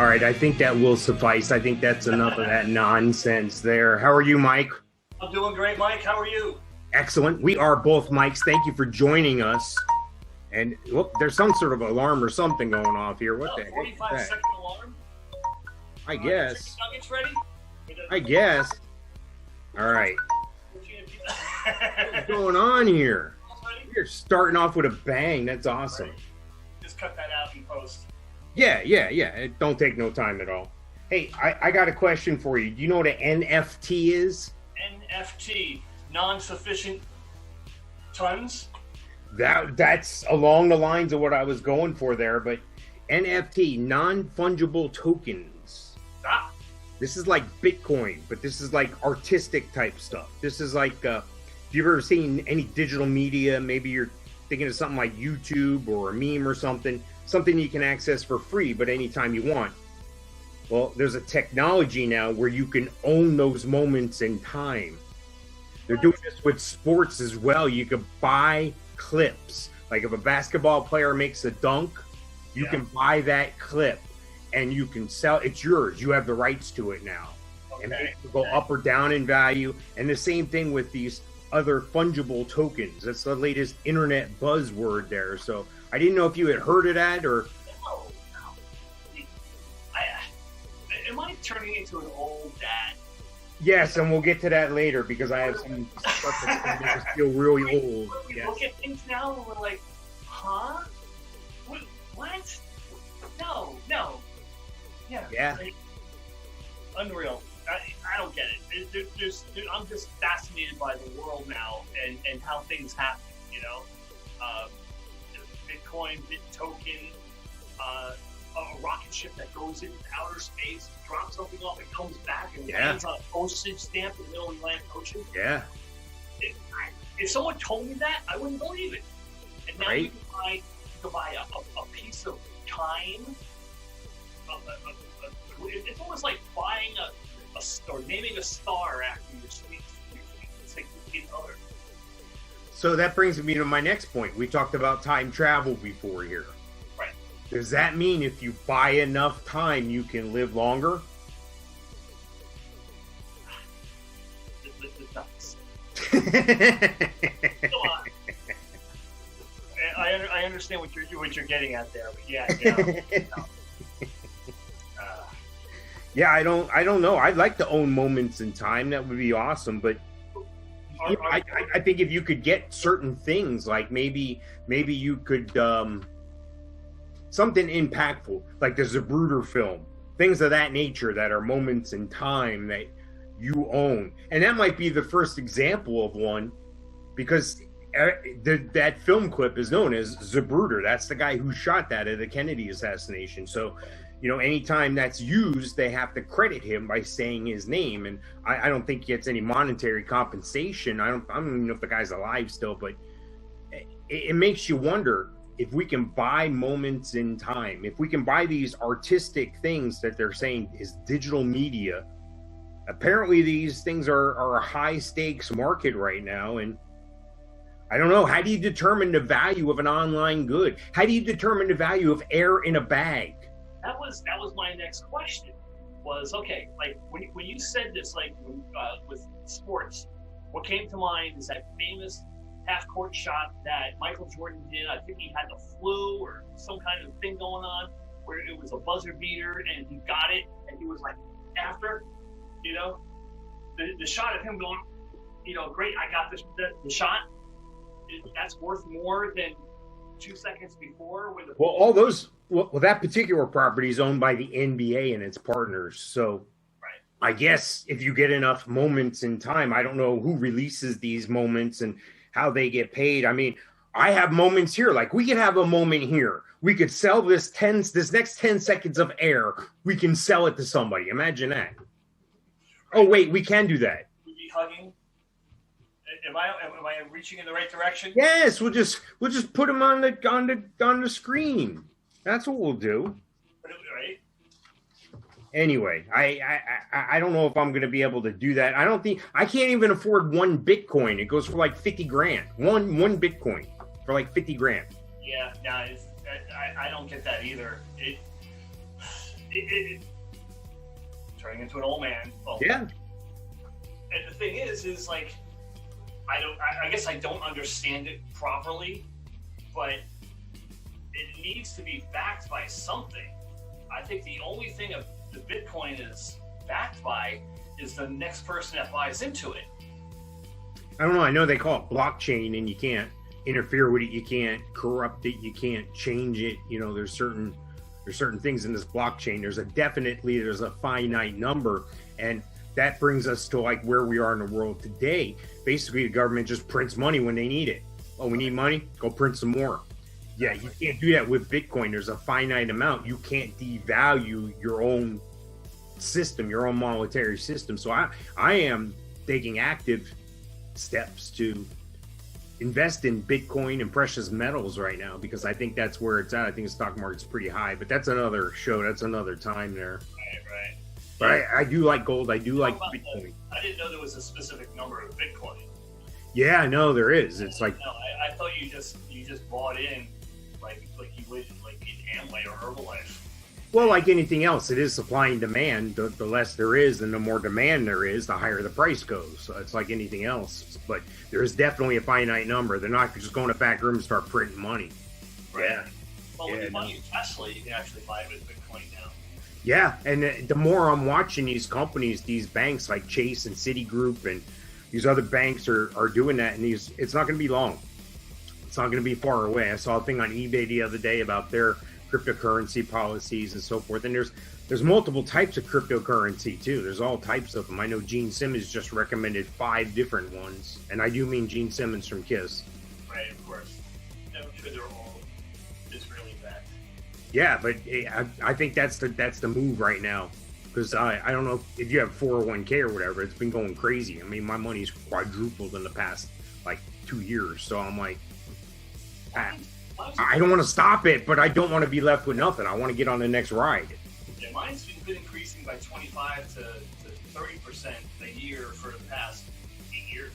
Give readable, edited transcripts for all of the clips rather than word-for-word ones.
right, I think that will suffice. I think that's enough of that nonsense there. How are you, Mike? I'm doing great, Mike. How are you? Excellent. We are both Mikes. Thank you for joining us. And whoop, there's some sort of alarm or something going off here. What the heck? 45-second alarm? I guess. Nuggets ready? I guess. All right. What's going on here? You're starting off with a bang. That's awesome. Just cut that out in post. Yeah. It don't take no time at all. Hey, I got a question for you. Do you know what an NFT is? NFT, non-sufficient tons? That's along the lines of what I was going for there, but NFT, non-fungible tokens. Ah. This is like Bitcoin, but this is like artistic type stuff. This is like, if you've ever seen any digital media, maybe you're thinking of something like YouTube or a meme or something you can access for free, but anytime you want. Well, there's a technology now where you can own those moments in time. They're doing this with sports as well. You can buy clips. Like if a basketball player makes a dunk, you can buy that clip and you can sell. It's yours. You have the rights to it now. Okay. And it will go up or down in value. And the same thing with these other fungible tokens. That's the latest internet buzzword there. So I didn't know if you had heard of that or... No. Am I turning into an old dad? Yes, and we'll get to that later because I have some stuff that's going to make us feel really old. We look at things now and we're like, huh? What? No. Yeah. Like, unreal. I don't get it. I'm just fascinated by the world now and how things happen, you know? Bitcoin, Token, a rocket ship that goes into outer space, drops something off, it comes back and lands on a postage stamp in the middle of the Atlantic Ocean. Yeah. If someone told me that, I wouldn't believe it. And now you can buy a piece of time. It's almost like buying a star, naming a star after your sweet significant other. So that brings me to my next point. We talked about time travel before here. Right. Does that mean if you buy enough time, you can live longer? Come on. I understand what you're getting at there, but no. Yeah, I don't know. I'd like to own moments in time. That would be awesome. But I think if you could get certain things, like maybe you could something impactful, like the Zapruder film, things of that nature that are moments in time that you own, and that might be the first example of one, because that film clip is known as Zapruder. That's the guy who shot that at the Kennedy assassination. So, anytime that's used, they have to credit him by saying his name. And I don't think he gets any monetary compensation. I don't even know if the guy's alive still, but it makes you wonder if we can buy moments in time, if we can buy these artistic things that they're saying is digital media. Apparently these things are a high stakes market right now. And I don't know, how do you determine the value of an online good? How do you determine the value of air in a bag? That was my next question. Was okay, like when you said this, like with sports, what came to mind is that famous half-court shot that Michael Jordan did. I think he had the flu or some kind of thing going on, where it was a buzzer beater and he got it, and he was like, after, the shot of him going, great, I got the shot. That's worth more than 2 seconds before. Well, that particular property is owned by the NBA and its partners. So I guess if you get enough moments in time, I don't know who releases these moments and how they get paid. I mean, I have moments here. Like we could have a moment here. We could sell this next 10 seconds of air. We can sell it to somebody. Imagine that. Oh, wait, we can do that. We'd be hugging. Am I reaching in the right direction? Yes, we'll just put them on the screen. That's what we'll do. Right. Anyway, I don't know if I'm going to be able to do that. I can't even afford one Bitcoin. It goes for like 50 grand. One Bitcoin for like 50 grand. Yeah, no, I don't get that either. turning into an old man. Well, yeah. And the thing is like, I guess I don't understand it properly, but it needs to be backed by something. I think the only thing the Bitcoin is backed by is the next person that buys into it. I don't know. I know they call it blockchain, and you can't interfere with it. You can't corrupt it. You can't change it. You know, there's certain things in this blockchain. There's a finite number, and that brings us to like where we are in the world today. Basically, the government just prints money when they need it. Oh, we need money? Go print some more. Yeah, you can't do that with Bitcoin. There's a finite amount. You can't devalue your own system, your own monetary system. So I am taking active steps to invest in Bitcoin and precious metals right now, because I think that's where it's at. I think the stock market's pretty high, but that's another show. That's another time there. Right. But I do like gold. I do like Bitcoin. I didn't know there was a specific number of Bitcoin. Yeah, no, there is. It's like, no, I thought you just bought in like you would like in Amway or Herbalife. Well, like anything else, it is supply and demand. The less there is and the more demand there is, the higher the price goes. So it's like anything else. But there is definitely a finite number. They're not just going to back room and start printing money. Right. Yeah. Well, when you buy a Tesla, you can actually buy it with Bitcoin now. Yeah, and the more I'm watching these companies, these banks like Chase and Citigroup and these other banks are doing that, and it's not going to be long. It's not going to be far away. I saw a thing on eBay the other day about their cryptocurrency policies and so forth. And there's multiple types of cryptocurrency too. There's all types of them. I know Gene Simmons just recommended 5 different ones, and I do mean Gene Simmons from Kiss. Right, of course. I'm sure they're all Israeli backed. Yeah, but I think that's the move right now, because I don't know if you have 401k or whatever. It's been going crazy. I mean, my money's quadrupled in the past like 2 years. So I'm like, I don't want to stop it, but I don't want to be left with nothing. I want to get on the next ride. Yeah, mine's been increasing by 25 to 30% a year for the past 8 years.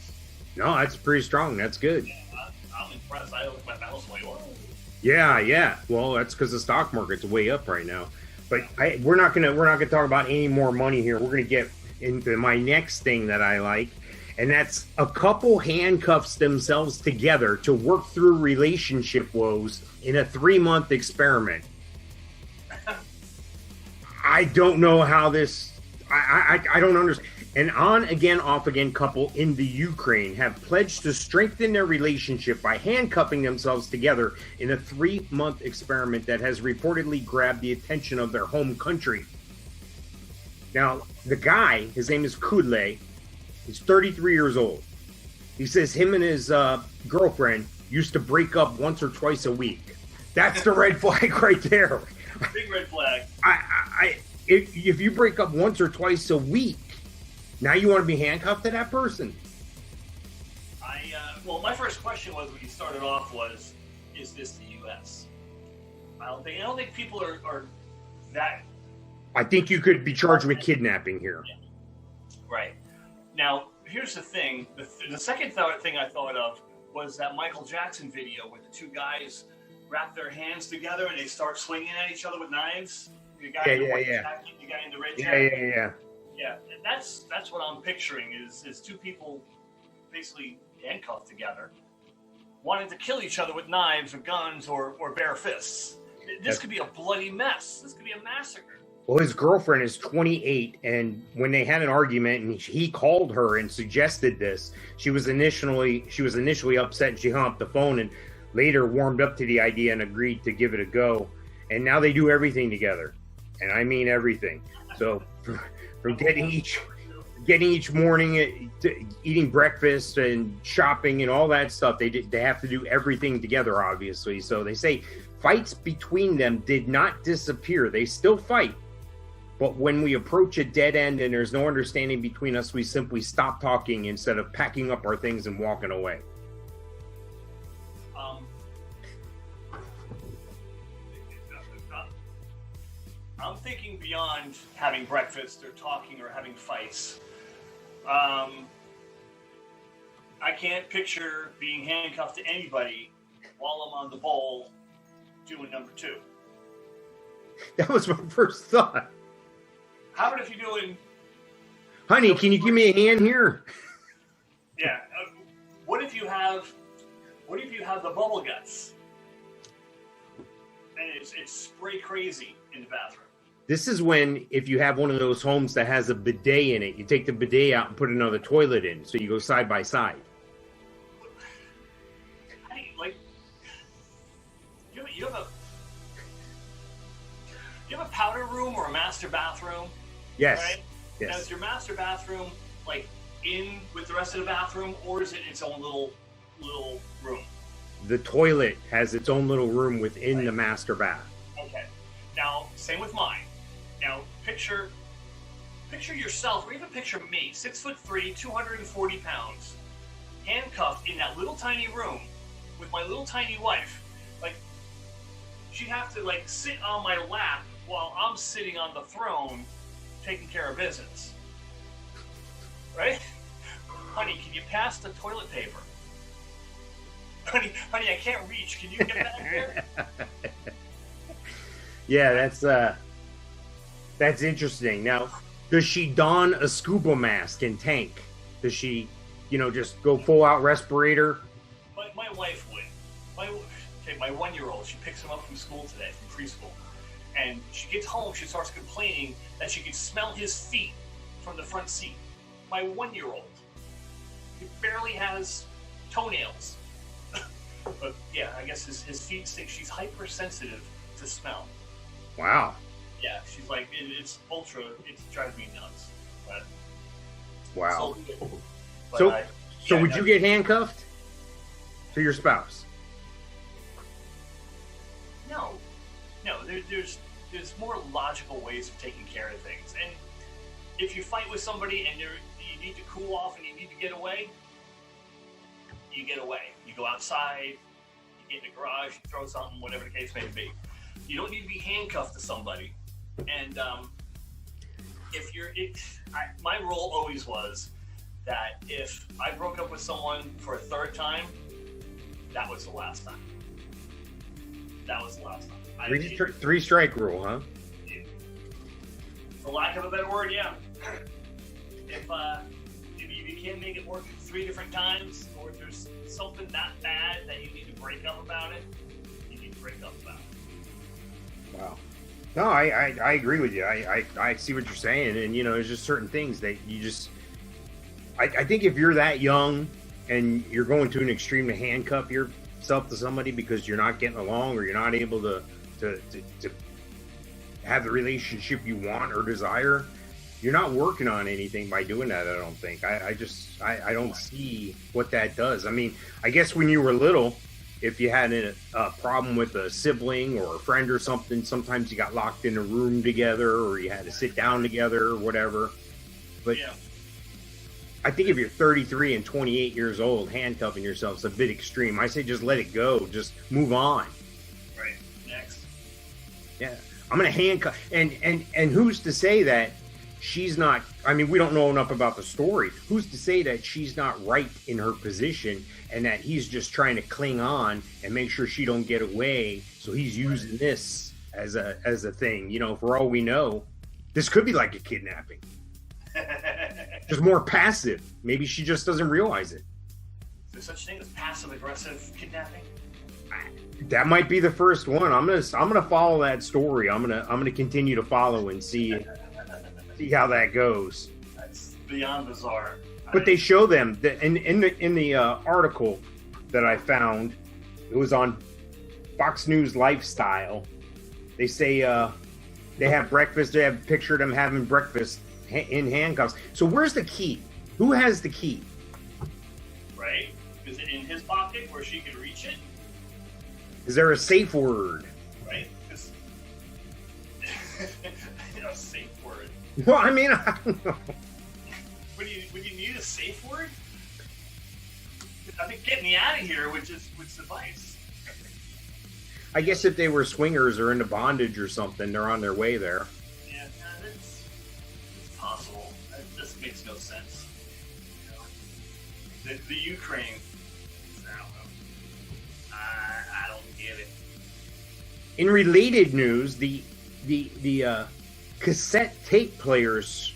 No, that's pretty strong. That's good. Yeah, I'm impressed. I look at my balance way low. Yeah. Well, that's because the stock market's way up right now. But we're not gonna talk about any more money here. We're gonna get into my next thing that I like. And that's a couple handcuffs themselves together to work through relationship woes in a 3-month experiment. I don't know how this. I don't understand. An on-again, off-again couple in the Ukraine have pledged to strengthen their relationship by handcuffing themselves together in a 3-month experiment that has reportedly grabbed the attention of their home country. Now, the guy, his name is Kudle. He's 33 years old. He says him and his girlfriend used to break up once or twice a week. That's the red flag right there. Big red flag. If you break up once or twice a week, now you want to be handcuffed to that person. Well, my first question was when you started off was, is this the U.S.? I don't think people are that. I think you could be charged with kidnapping here. Yeah. Right. Now, here's the thing. The second thing I thought of was that Michael Jackson video where the two guys wrap their hands together and they start swinging at each other with knives. The guy in the white jacket, the guy in the red jacket. Yeah, and that's what I'm picturing is two people basically handcuffed together, wanting to kill each other with knives or guns or bare fists. This could be a bloody mess. This could be a massacre. Well, his girlfriend is 28, and when they had an argument and he called her and suggested this, she was initially upset and she hung up the phone and later warmed up to the idea and agreed to give it a go. And now they do everything together. And I mean everything. So from getting each morning, to eating breakfast and shopping and all that stuff, they have to do everything together, obviously. So they say fights between them did not disappear. They still fight. But when we approach a dead end and there's no understanding between us, we simply stop talking instead of packing up our things and walking away. I'm thinking beyond having breakfast or talking or having fights. I can't picture being handcuffed to anybody while I'm on the bowl doing number 2. That was my first thought. How about if you're doing... Honey, can you give me a hand here? Yeah. What if you have the bubble guts? And it's spray crazy in the bathroom. This is when, if you have one of those homes that has a bidet in it, you take the bidet out and put another toilet in, so you go side by side. Like, you have a powder room or a master bathroom? Yes. Right? Yes. Now, is your master bathroom like in with the rest of the bathroom, or is it its own little room? The toilet has its own little room within the master bath. Okay. Now, same with mine. Now, picture yourself, or even picture me, 6'3", 240 pounds, handcuffed in that little tiny room with my little tiny wife. Like, she'd have to like sit on my lap while I'm sitting on the throne, taking care of business. Right? Honey, can you pass the toilet paper? Honey, I can't reach. Can you get back there? Yeah, that's interesting. Now, does she don a scuba mask and tank? Does she, just go full out respirator? My wife would. My 1-year-old, she picks him up from school today, from preschool. And she gets home, she starts complaining that she can smell his feet from the front seat. My 1-year-old. He barely has toenails. But yeah, I guess his feet stink. She's hypersensitive to smell. Wow. Yeah, she's like, it's driving me nuts. But wow. So would you get handcuffed to your spouse? No. There's more logical ways of taking care of things. And if you fight with somebody and you need to cool off and you need to get away, you get away. You go outside, you get in the garage, you throw something, whatever the case may be. You don't need to be handcuffed to somebody. And my rule always was that if I broke up with someone for a third time, that was the last time. That was the last time. Three strike rule, huh? For lack of a better word, yeah. If you can't make it work 3 different times, or if there's something that bad that you need to break up about it, you need to break up about it. Wow. No, I agree with you. I see what you're saying, and there's just certain things that you just. I think if you're that young and you're going to an extreme to handcuff yourself to somebody because you're not getting along or you're not able to have the relationship you want or desire, you're not working on anything by doing that. I don't think. I don't see what that does. I mean, I guess when you were little, if you had a problem with a sibling or a friend or something, sometimes you got locked in a room together or you had to sit down together or whatever. But yeah. I think if you're 33 and 28 years old, handcuffing yourself is a bit extreme. I say just let it go. Just move on. Right. Next. Yeah. I'm going to handcuff. And who's to say that she's not, I mean, we don't know enough about the story. Who's to say that she's not right in her position and that he's just trying to cling on and make sure she don't get away? So he's using this as a thing. For all we know, this could be like a kidnapping. Just more passive. Maybe she just doesn't realize it. Is there such thing as passive-aggressive kidnapping? That might be the first one. I'm gonna follow that story. I'm gonna continue to follow and see how that goes. That's beyond bizarre. But they show them that in the article that I found, it was on Fox News Lifestyle. They say they have breakfast. They have a picture of them having breakfast in handcuffs. So where's the key? Who has the key? Right? Is it in his pocket where she can reach it? Is there a safe word? Right? Safe word. Well, I mean, I don't know. Would you need a safe word? I think getting me out of here would suffice. I guess if they were swingers or into bondage or something, they're on their way there. Yeah, it's possible. It just makes no sense. The Ukraine. I don't know. I don't get it. In related news, the cassette tape player's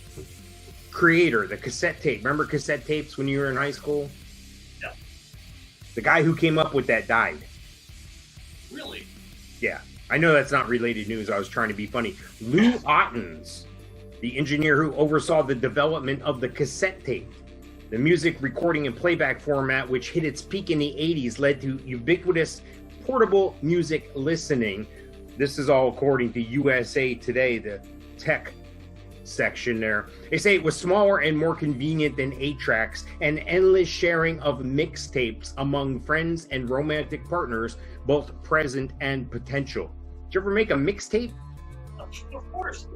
creator, the cassette tape. Remember cassette tapes when you were in high school? Yeah. The guy who came up with that died. Really? Yeah. I know that's not related news. I was trying to be funny. Lou Ottens, the engineer who oversaw the development of the cassette tape. The music recording and playback format, which hit its peak in the 80s, led to ubiquitous portable music listening. This is all according to USA Today, the tech section there. They say it was smaller and more convenient than 8-tracks, and endless sharing of mixtapes among friends and romantic partners, both present and potential. Did you ever make a mixtape? Of course.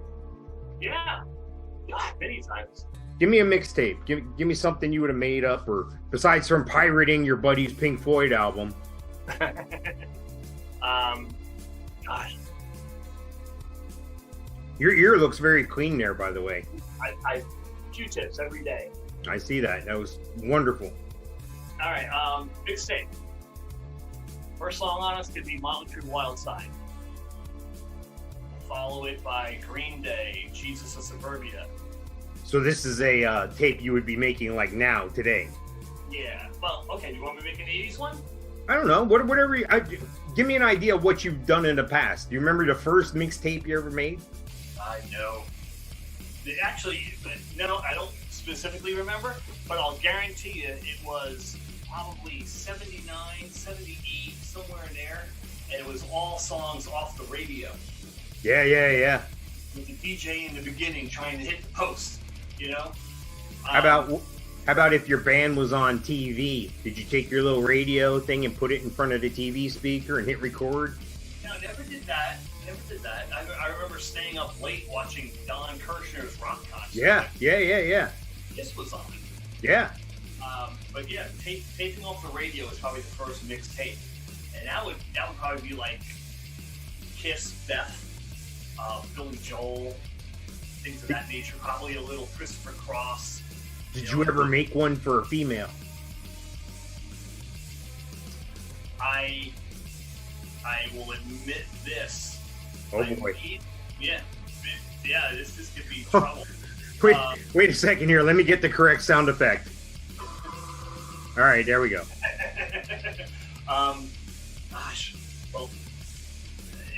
Yeah. God, many times. Give me a mixtape. Give me something you would have made up, or besides from pirating your buddy's Pink Floyd album. Gosh. Your ear looks very clean there, by the way. I Q-tips every day. I see that. That was wonderful. All right, mixtape. First song on us could be Motley Crue Wild Side. Follow it by Green Day, Jesus of Suburbia. So this is a tape you would be making like now, today. Yeah. Well, okay. Do you want me to make an 80s one? I don't know. Whatever. Give me an idea of what you've done in the past. Do you remember the first mixtape you ever made? I know. Actually, no, I don't specifically remember, but I'll guarantee you it was probably 79, 78, somewhere in there, and it was all songs off the radio. Yeah. With the DJ in the beginning trying to hit the post, you know? How about if your band was on TV? Did you take your little radio thing and put it in front of the TV speaker and hit record? No, never did that. I remember staying up late watching Don Kirshner's rock concert. Yeah. This was on. Yeah. But yeah, taping off the radio is probably the first mixtape, and that would probably be like Kiss, Beth, Billy Joel, things of that nature. Probably a little Christopher Cross. Did you ever make one for a female? I will admit this. Oh boy. Yeah, this could be trouble. Wait a second here. Let me get the correct sound effect. All right, there we go. Gosh, well,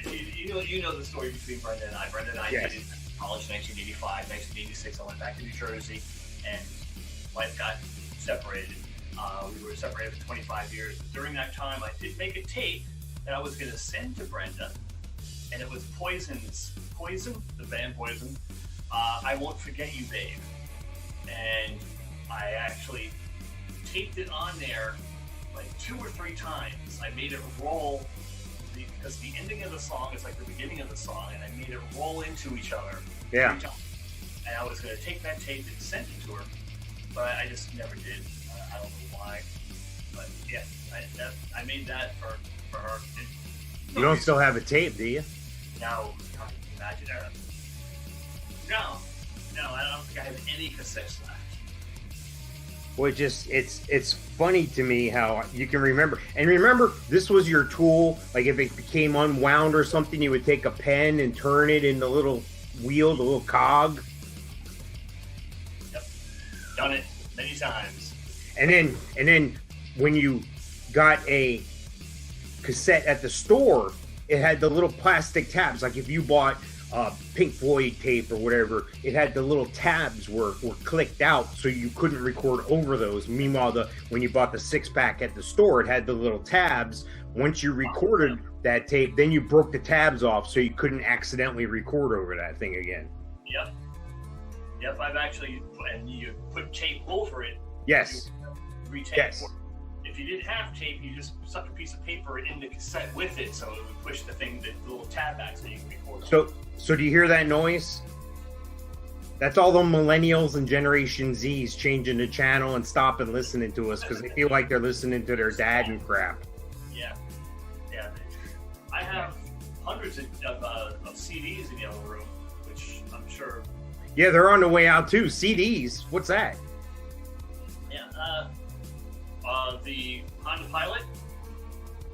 you know the story between Brenda and I. Brenda and I Yes. did college in 1985. 1986, I went back to New Jersey, and life got separated. We were separated for 25 years. But during that time, I did make a tape that I was going to send to Brenda, and it was Poison, the band Poison. I Won't Forget You, Babe. And I actually taped it on there like 2 or 3 times. I made it roll because the ending of the song is like the beginning of the song, and I made it roll into each other. Yeah. 3 times. And I was going to take that tape and send it to her, but I just never did. I don't know why. But yeah, I made that for her. You don't still have a tape, do you? No, can't imagine that. No, I don't think I have any cassettes left. Well, it's funny to me how you can remember. And remember, this was your tool. Like if it became unwound or something, you would take a pen and turn it in the little wheel, the little cog. Yep, done it many times. And then when you got a cassette at the store, it had the little plastic tabs. Like if you bought Pink Floyd tape or whatever, it had the little tabs were clicked out so you couldn't record over those. Meanwhile, when you bought the 6-pack at the store, it had the little tabs. Once you recorded that tape, then you broke the tabs off so you couldn't accidentally record over that thing again. Yep, I've actually, and you put tape over it. Yes. Retape. Yes. If you didn't have tape, you just stuck a piece of paper in the cassette with it, so it would push the little tab back so you can record. So do you hear that noise? That's all the millennials and Generation Z's changing the channel and stopping listening to us because they feel like they're listening to their dad and crap. Yeah. I have hundreds of CDs in the other room, which I'm sure. Yeah, they're on the way out too. CDs. What's that? Yeah. The Honda Pilot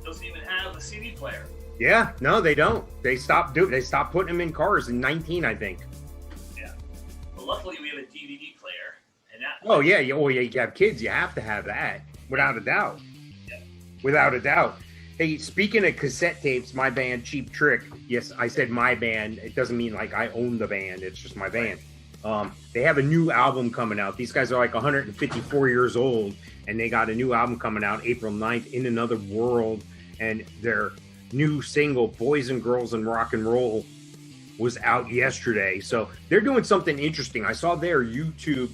doesn't even have a CD player. Yeah, no, they don't. They stopped putting them in cars in 19, I think. But luckily, we have a DVD player, and that. Oh yeah, you have kids. You have to have that, without a doubt. Yeah. Without a doubt. Hey, speaking of cassette tapes, my band Cheap Trick. Yes, I said my band. It doesn't mean like I own the band. It's just my band. They have a new album coming out. These guys are like 154 years old, and they got a new album coming out April 9th, In Another World, and their new single, Boys and Girls and Rock and Roll, was out yesterday. So they're doing something interesting. I saw their YouTube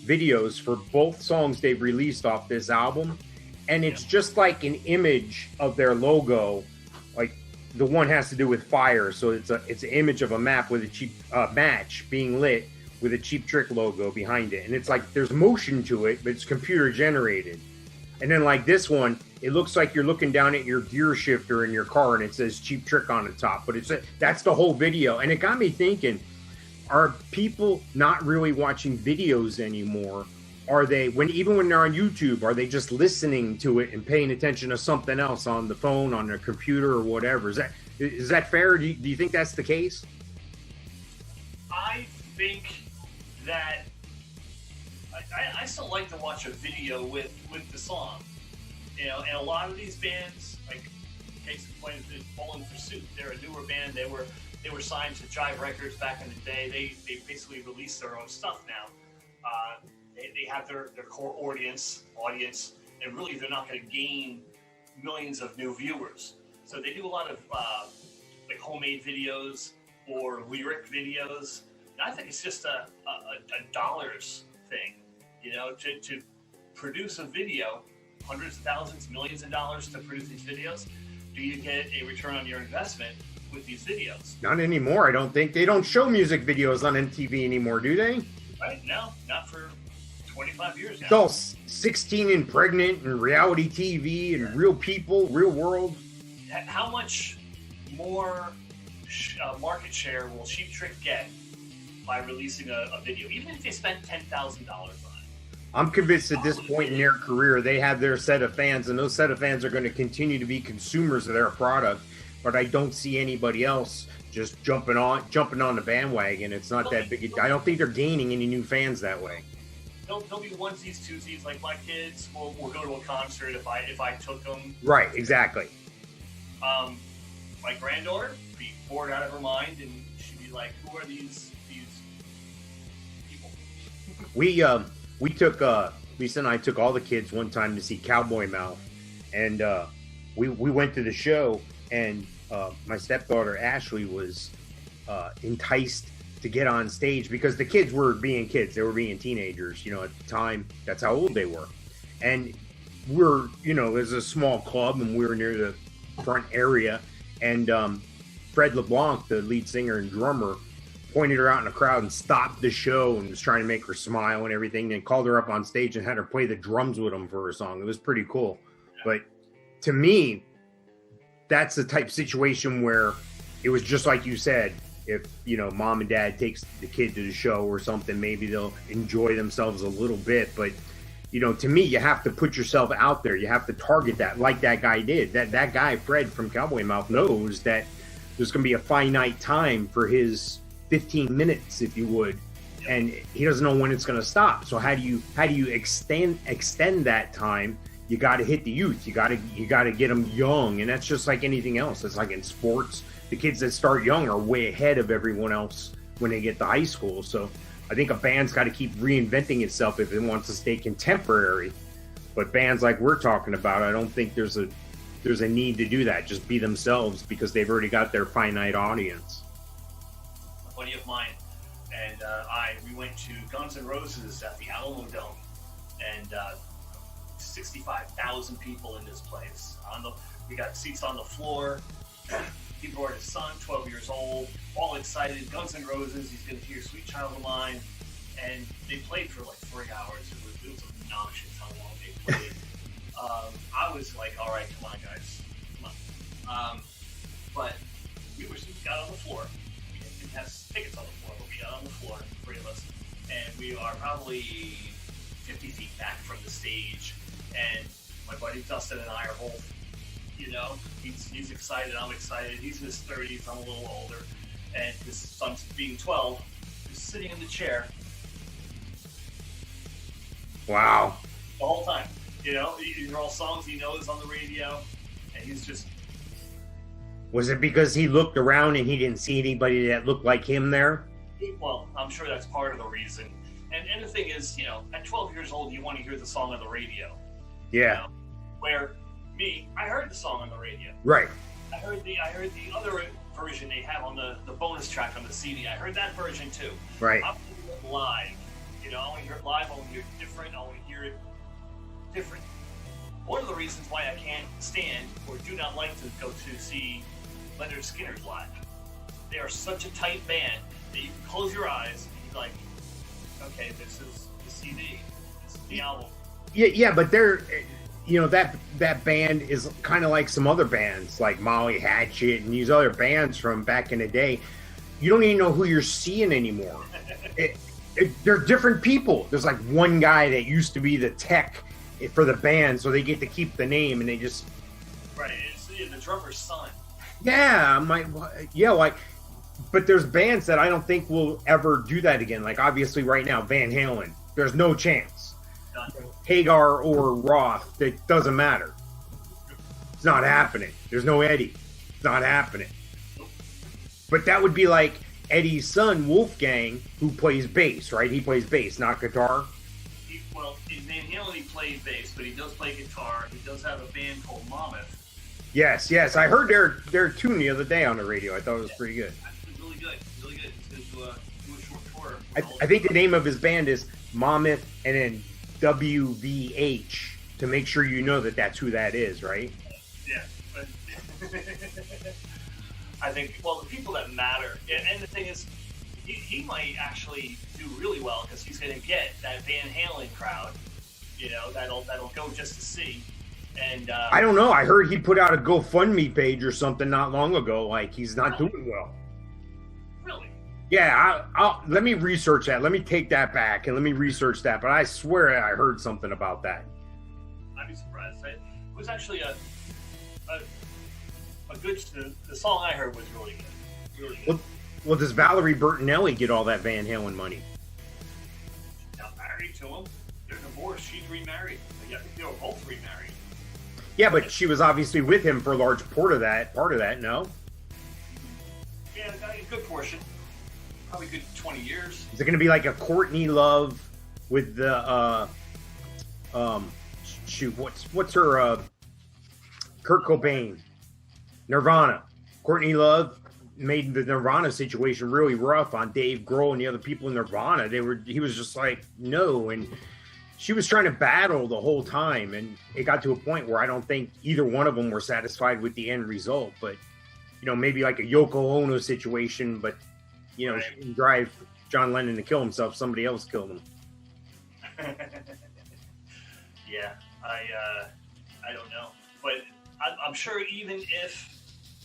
videos for both songs they've released off this album, and it's just like an image of their logo. Like the one has to do with fire, so it's an image of a map with a cheap match being lit with a Cheap Trick logo behind it, and it's like there's motion to it, but it's computer generated. And then like this one, it looks like you're looking down at your gear shifter in your car, and it says Cheap Trick on the top. But that's the whole video, and it got me thinking: are people not really watching videos anymore? Are they, even when they're on YouTube, are they just listening to it and paying attention to something else on the phone, on their computer, or whatever? Is that fair? Do you think that's the case? I think that I still like to watch a video with the song, you know. And a lot of these bands, like case in point, is Bowling for Soup. They're a newer band. They were signed to Jive Records back in the day. They basically release their own stuff now. They have their core audience, and really they're not going to gain millions of new viewers. So they do a lot of like homemade videos or lyric videos. And I think it's just a dollars thing, you know, to produce a video, hundreds of thousands, millions of dollars to produce these videos. Do you get a return on your investment with these videos? Not anymore. I don't think. They don't show music videos on MTV anymore, do they? Right? No, not for 25 years now. It's all 16 and pregnant and reality TV and real people, real world. How much more market share will Cheap Trick get by releasing a video, even if they spent $10,000 on it? I'm convinced at this point in their career, they have their set of fans, and those set of fans are going to continue to be consumers of their product. But I don't see anybody else just jumping on the bandwagon. It's not that big. I don't think they're gaining any new fans that way. They'll be onesies, twosies. Like my kids will go to a concert if I took them. Right, exactly. My granddaughter would be bored out of her mind, and she'd be like, "Who are these people?" We took Lisa and I took all the kids one time to see Cowboy Mouth, and we went to the show, and my stepdaughter Ashley was enticed to get on stage because the kids were being kids. They were being teenagers, you know, at the time. That's how old they were. And there's a small club, and we were near the front area. And Fred LeBlanc, the lead singer and drummer, pointed her out in the crowd and stopped the show and was trying to make her smile and everything. Then called her up on stage and had her play the drums with him for her song. It was pretty cool. But to me, that's the type of situation where it was just like you said. If, mom and dad takes the kid to the show or something, maybe they'll enjoy themselves a little bit. But, to me, you have to put yourself out there. You have to target that like that guy did. That guy, Fred from Cowboy Mouth, knows that there's going to be a finite time for his 15 minutes, if you would. And he doesn't know when it's going to stop. So how do you extend that time? You got to hit the youth. You got to get them young. And that's just like anything else. It's like in sports. The kids that start young are way ahead of everyone else when they get to high school. So I think a band's got to keep reinventing itself if it wants to stay contemporary. But bands like we're talking about, I don't think there's a need to do that. Just be themselves because they've already got their finite audience. A buddy of mine and we went to Guns N' Roses at the Alamo Dome, and 65,000 people in this place. We got seats on the floor. He brought his son, 12 years old, all excited. Guns N' Roses, he's going to hear Sweet Child of Mine. And they played for like 3 hours. It was obnoxious how long they played. I was like, all right, come on, guys. Come on. But we got on the floor. We didn't have tickets on the floor, but we got on the floor, the 3 of us. And we are probably 50 feet back from the stage. And my buddy Dustin and I are both, he's excited, I'm excited. He's in his 30s, I'm a little older. And his son's being 12, is sitting in the chair, Wow. The whole time. You know, these are all songs he knows on the radio, and he's just. Was it because he looked around and he didn't see anybody that looked like him there? Well, I'm sure that's part of the reason. And the thing is, you know, at 12 years old, you want to hear the song on the radio. Yeah. You know? Where me, I heard the song on the radio. Right. I heard the other version they have on the bonus track on the CD. I heard that version too. Right. I'm hearing it live. You know, I want to hear it live. I want to hear it different. I want to hear it different. One of the reasons why I can't stand or do not like to go to see Leonard Skinner's live. They are such a tight band that you can close your eyes and you're like, okay, this is the CD, this is the album. Yeah, but they're, you know, that band is kind of like some other bands, like Molly Hatchet and these other bands from back in the day. You don't even know who you're seeing anymore. They're different people. There's like one guy that used to be the tech for the band, so they get to keep the name, and they just. Right, it's the drummer's son. Yeah, like, but there's bands that I don't think will ever do that again. Like obviously, right now, Van Halen. There's no chance. Done. Hagar or Roth, it doesn't matter. It's not happening. There's no Eddie. It's not happening. But that would be like Eddie's son, Wolfgang, who plays bass, right? He plays bass, not guitar. Well, in Van Halen, he played bass, but he does play guitar. He does have a band called Mammoth. Yes. I heard their tune the other day on the radio. I thought it was pretty good. It's really good. Really good. He's going to do a short tour. I think the name of his band is Mammoth and then WVH to make sure you know that that's who that is, right? Yeah. But I think, well, the people that matter, and the thing is, he might actually do really well because he's going to get that Van Halen crowd, you know, that'll go just to see. And I don't know. I heard he put out a GoFundMe page or something not long ago. Like he's not doing well. Really? Yeah. I'll let me research that. Let me take that back and let me research that. But I swear I heard something about that. I'd be surprised. It was actually a good. The song I heard was really good. Really good. Well, does Valerie Bertinelli get all that Van Halen money? She's not married to him. They're divorced. She's remarried. They were both remarried. Yeah, but she was obviously with him for a large part of that, no? Yeah, a good portion. Probably a good 20 years. Is it going to be like a Courtney Love with the, shoot, what's her, Kurt Cobain, Nirvana. Courtney Love made the Nirvana situation really rough on Dave Grohl and the other people in Nirvana. He was just like, no, and she was trying to battle the whole time, and it got to a point where I don't think either one of them were satisfied with the end result. But, you know, maybe like a Yoko Ono situation, but, you know, she didn't drive John Lennon to kill himself. Somebody else killed him. Yeah, I don't know. But I'm sure even if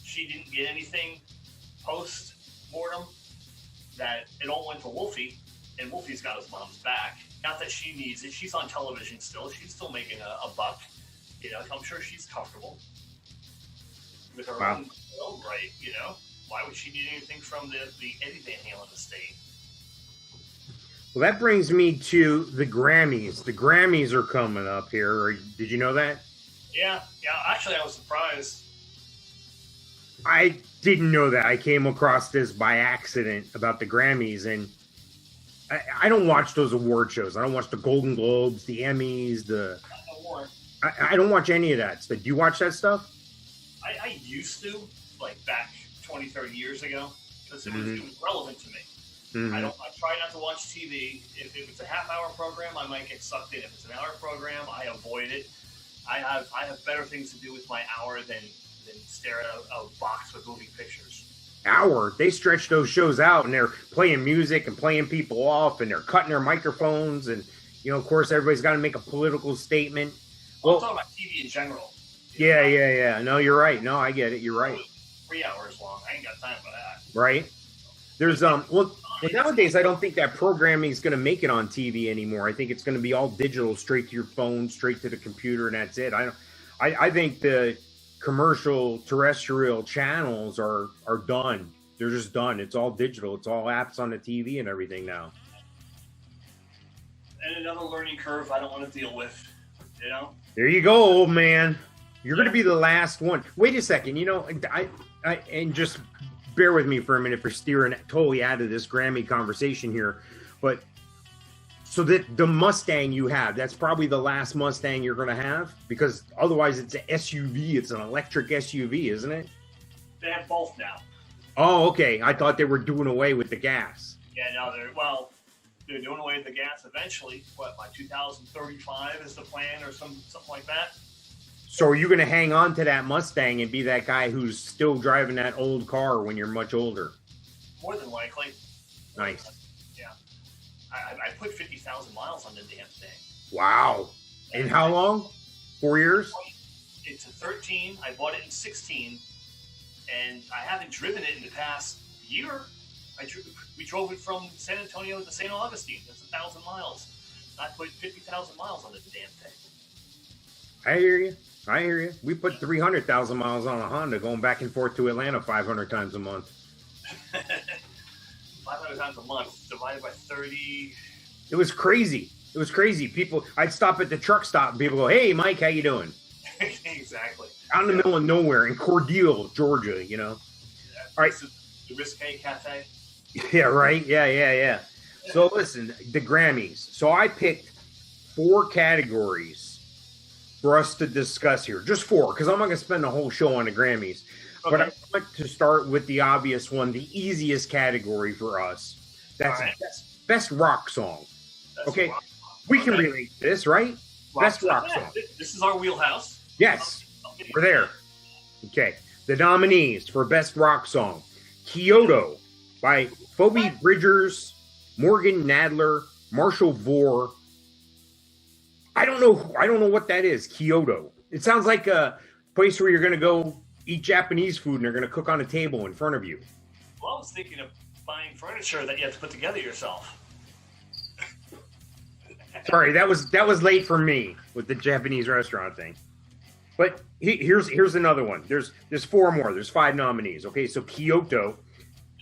she didn't get anything post-mortem, that it all went to Wolfie, and Wolfie's got his mom's back. Not that she needs it. She's on television still. She's still making a buck. You know, I'm sure she's comfortable with her own right, you know? Why would she need anything from the Eddie Van Halen estate? Well, that brings me to the Grammys. The Grammys are coming up here. Did you know that? Yeah. Actually, I was surprised. I didn't know that. I came across this by accident about the Grammys, and I don't watch those award shows. I don't watch the Golden Globes, the Emmys, I don't watch any of that stuff. Do you watch that stuff? I used to, like back 20, 30 years ago, because it was relevant to me. Mm-hmm. I try not to watch TV. If it's a half-hour program, I might get sucked in. If it's an hour program, I avoid it. I have better things to do with my hour than stare at a box with moving pictures. Hour? They stretch those shows out, and they're playing music and playing people off, and they're cutting their microphones, and, you know, of course, everybody's got to make a political statement. Well, I'm talking about TV in general. Yeah. No, you're right. No, I get it. You're right. 3 hours long. I ain't got time for that. Right. There's nowadays I don't think that programming is going to make it on TV anymore. I think it's going to be all digital, straight to your phone, straight to the computer, and that's it. I think the commercial terrestrial channels are done. They're just done. It's all digital. It's all apps on the TV and everything now. And another learning curve I don't want to deal with, you know? There you go, old man. You're going to be the last one. Wait a second. You know, and just bear with me for a minute for steering totally out of this Grammy conversation here. But so that the Mustang you have, that's probably the last Mustang you're going to have? Because otherwise it's an SUV. It's an electric SUV, isn't it? They have both now. Oh, okay. I thought they were doing away with the gas. Yeah, no, they're doing away with the gas eventually. What, by 2035 is the plan or something like that? So are you going to hang on to that Mustang and be that guy who's still driving that old car when you're much older? More than likely. Nice. Yeah. I put 50,000 miles on the damn thing. Wow. And how long? 4 years? It's a 13. I bought it in 16. And I haven't driven it in the past year. We drove it from San Antonio to St. Augustine. That's 1,000 miles. I put 50,000 miles on the damn thing. I hear you. We put 300,000 miles on a Honda going back and forth to Atlanta 500 times a month. 500 times a month divided by 30. It was crazy. People, I'd stop at the truck stop and people go, "Hey, Mike, how you doing?" Exactly. Out in the middle of nowhere in Cordele, Georgia, you know. Yeah, all right. The Risque Cafe. Yeah, right. Yeah. So listen, the Grammys. So I picked 4 categories for us to discuss here. Just 4, because I'm not going to spend the whole show on the Grammys. Okay. But I want to start with the obvious one, the easiest category for us. That's right. Best rock song. Okay, we can relate to this, right? Best rock song. This is our wheelhouse. Yes, we're there. Okay, the nominees for Best Rock Song: Kyoto by Phoebe Bridgers, Morgan Nadler, Marshall Vore. I don't know what that is. Kyoto. It sounds like a place where you're going to go eat Japanese food and they're going to cook on a table in front of you. Well, I was thinking of buying furniture that you have to put together yourself. Sorry, that was late for me with the Japanese restaurant thing. But here's another one. There's 4 more. There's 5 nominees. Okay, so Kyoto,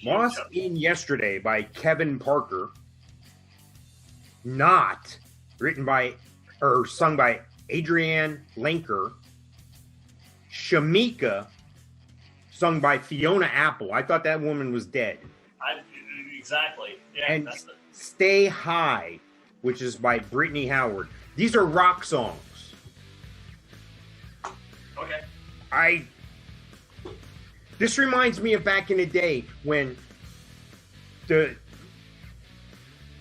Lost in Yesterday by Kevin Parker, Not, sung by Adrienne Lenker, Shamika, sung by Fiona Apple. I thought that woman was dead. Exactly. Yeah. And Stay High, which is by Brittany Howard. These are rock songs. Okay. This reminds me of back in the day when the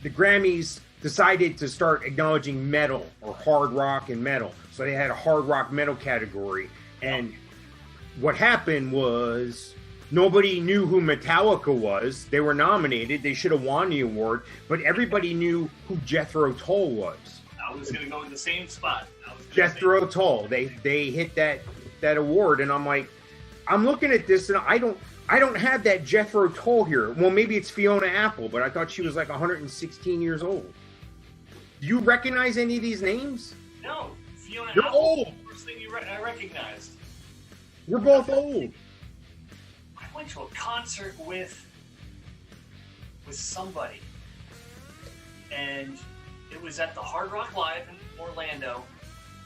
Grammys decided to start acknowledging metal or hard rock and metal. So they had a hard rock metal category. And what happened was nobody knew who Metallica was. They were nominated. They should have won the award. But everybody knew who Jethro Tull was. I was going to go in the same spot. Jethro Tull. They hit that award. And I'm like, I'm looking at this and I don't have that Jethro Tull here. Well, maybe it's Fiona Apple, but I thought she was like 116 years old. Do you recognize any of these names? No. Fiona You're Apple old. was the first thing I recognized. We're both old. I went to a concert with somebody. And it was at the Hard Rock Live in Orlando.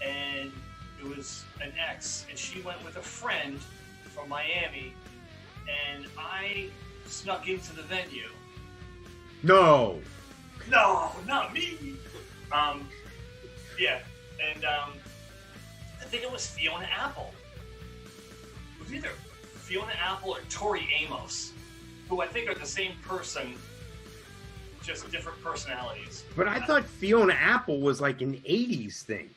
And it was an ex. And she went with a friend from Miami. And I snuck into the venue. No, not me. Yeah, and I think it was Fiona Apple. It was either Fiona Apple or Tori Amos, who I think are the same person, just different personalities. But I thought Fiona Apple was like an 80s thing.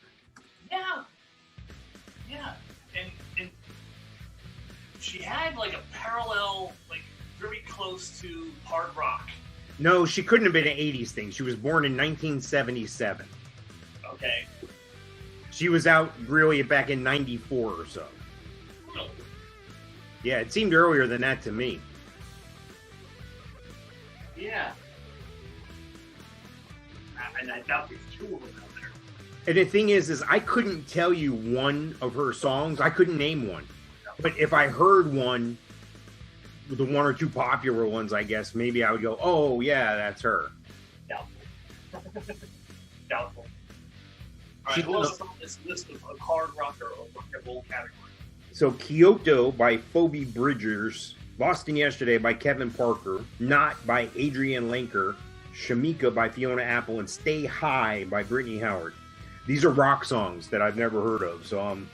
Yeah, and she had like a parallel, like very close to hard rock. No, she couldn't have been an 80s thing. She was born in 1977. Okay. She was out really back in 94 or so. Oh. Yeah, it seemed earlier than that to me. Yeah. And I doubt there's 2 of them out there. And the thing is I couldn't tell you one of her songs. I couldn't name one. But if I heard one, the 1 or 2 popular ones, I guess, maybe I would go, oh, yeah, that's her. Yeah. right, who else is on this list of hard rock or rock and roll category? So Kyoto by Phoebe Bridgers, Lost in Yesterday by Kevin Parker, Not by Adrian Lenker, Shamika by Fiona Apple, and Stay High by Brittany Howard. These are rock songs that I've never heard of, so I'm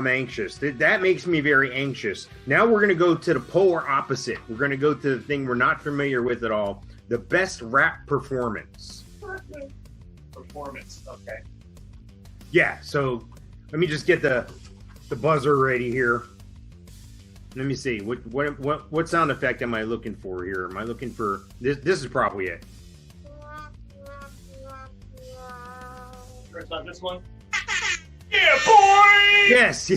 anxious. That makes me very anxious. Now we're going to go to the polar opposite. We're going to go to the thing we're not familiar with at all, the best rap performance. Performance, okay. Yeah, so let me just get the buzzer ready here. Let me see. What sound effect am I looking for here? Am I looking for this? This is probably it. Sure it's not this one? Yeah, boy! Yes,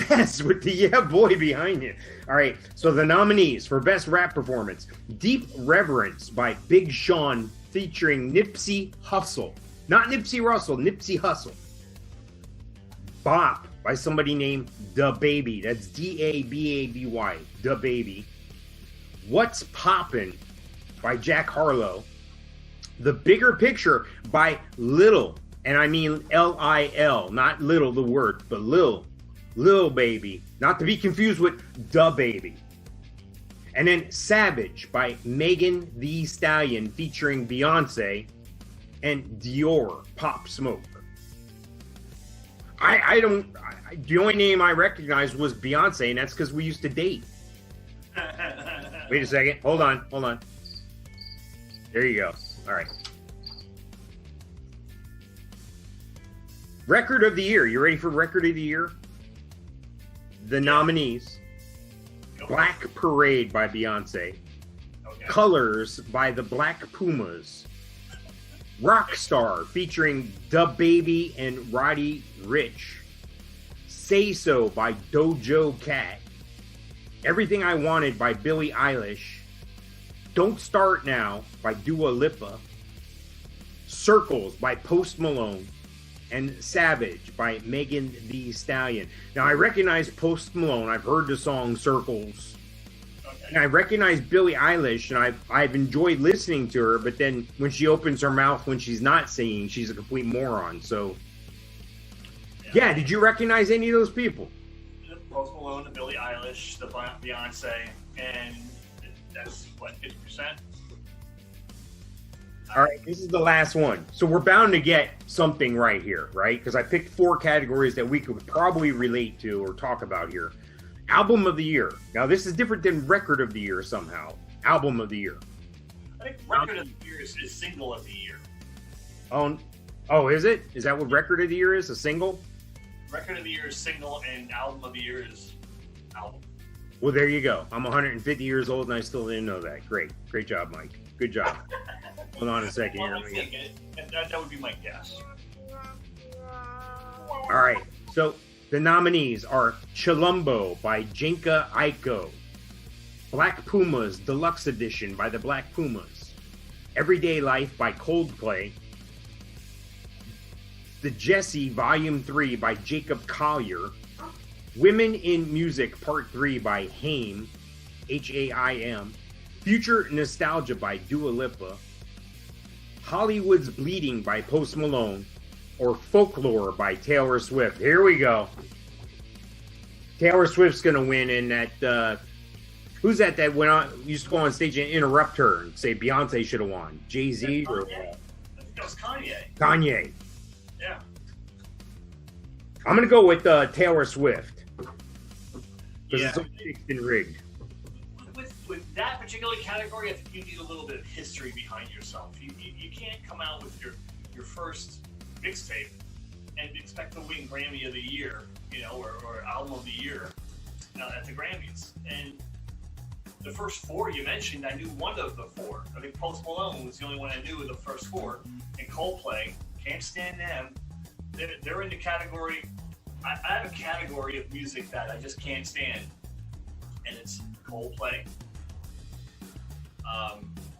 with the yeah boy behind you. All right, so the nominees for Best Rap Performance: Deep Reverence by Big Sean featuring Nipsey Hussle. Not Nipsey Russell, Nipsey Hussle. Bop by somebody named Da Baby. That's DABABY. Da Baby. What's Poppin' by Jack Harlow. The Bigger Picture by Lil, and I mean Lil, not little the word, but Lil Baby. Not to be confused with Da Baby. And then Savage by Megan Thee Stallion featuring Beyonce and Dior, Pop Smoke. The only name I recognized was Beyonce, and that's because we used to date. Wait a second. Hold on. There you go. All right. Record of the Year. You ready for Record of the Year? The nominees. Black Parade by Beyonce. Okay. Colors by the Black Pumas. Rockstar featuring Da Baby and Roddy Ricch. Say So by Dojo Cat. Everything I Wanted by Billie Eilish. Don't Start Now by Dua Lipa. Circles by Post Malone. And Savage by Megan Thee Stallion. Now I recognize Post Malone. I've heard the song Circles. And I recognize Billie Eilish, and I've enjoyed listening to her, but then when she opens her mouth when she's not singing, she's a complete moron. So, yeah, did you recognize any of those people? Post Malone, the Billie Eilish, the Beyonce, and that's, what, 50%? All right, this is the last one. So we're bound to get something right here, right? Because I picked 4 categories that we could probably relate to or talk about here. Album of the Year. Now, this is different than Record of the Year somehow. Album of the Year. I think Record of the Year is Single of the Year. Oh, is it? Is that what Record of the Year is? A single? Record of the Year is single, and Album of the Year is album. Well, there you go. I'm 150 years old, and I still didn't know that. Great job, Mike. Good job. Hold on a second Well, here. that would be my guess. All right, so the nominees are Chilumbo by Jinka Aiko, Black Pumas Deluxe Edition by the Black Pumas, Everyday Life by Coldplay, The Jessie Volume 3 by Jacob Collier, Women in Music Part 3 by Haim, Haim, Future Nostalgia by Dua Lipa, Hollywood's Bleeding by Post Malone, or Folklore by Taylor Swift. Here we go. Taylor Swift's going to win, and that, who's that went on, used to go on stage and interrupt her and say Beyonce should have won? Jay-Z? Or I think that was Kanye. Kanye. Yeah. I'm going to go with Taylor Swift. Because Yeah. it's all fixed and rigged. With that particular category, I think you need a little bit of history behind yourself. You can't come out with your first mixtape and expect to win Grammy of the Year, or Album of the Year at the Grammys. And the first 4 you mentioned, I knew one of the 4. I think Post Malone was the only one I knew of the first 4. And Coldplay, can't stand them. They're in the category. I have a category of music that I just can't stand, and it's Coldplay,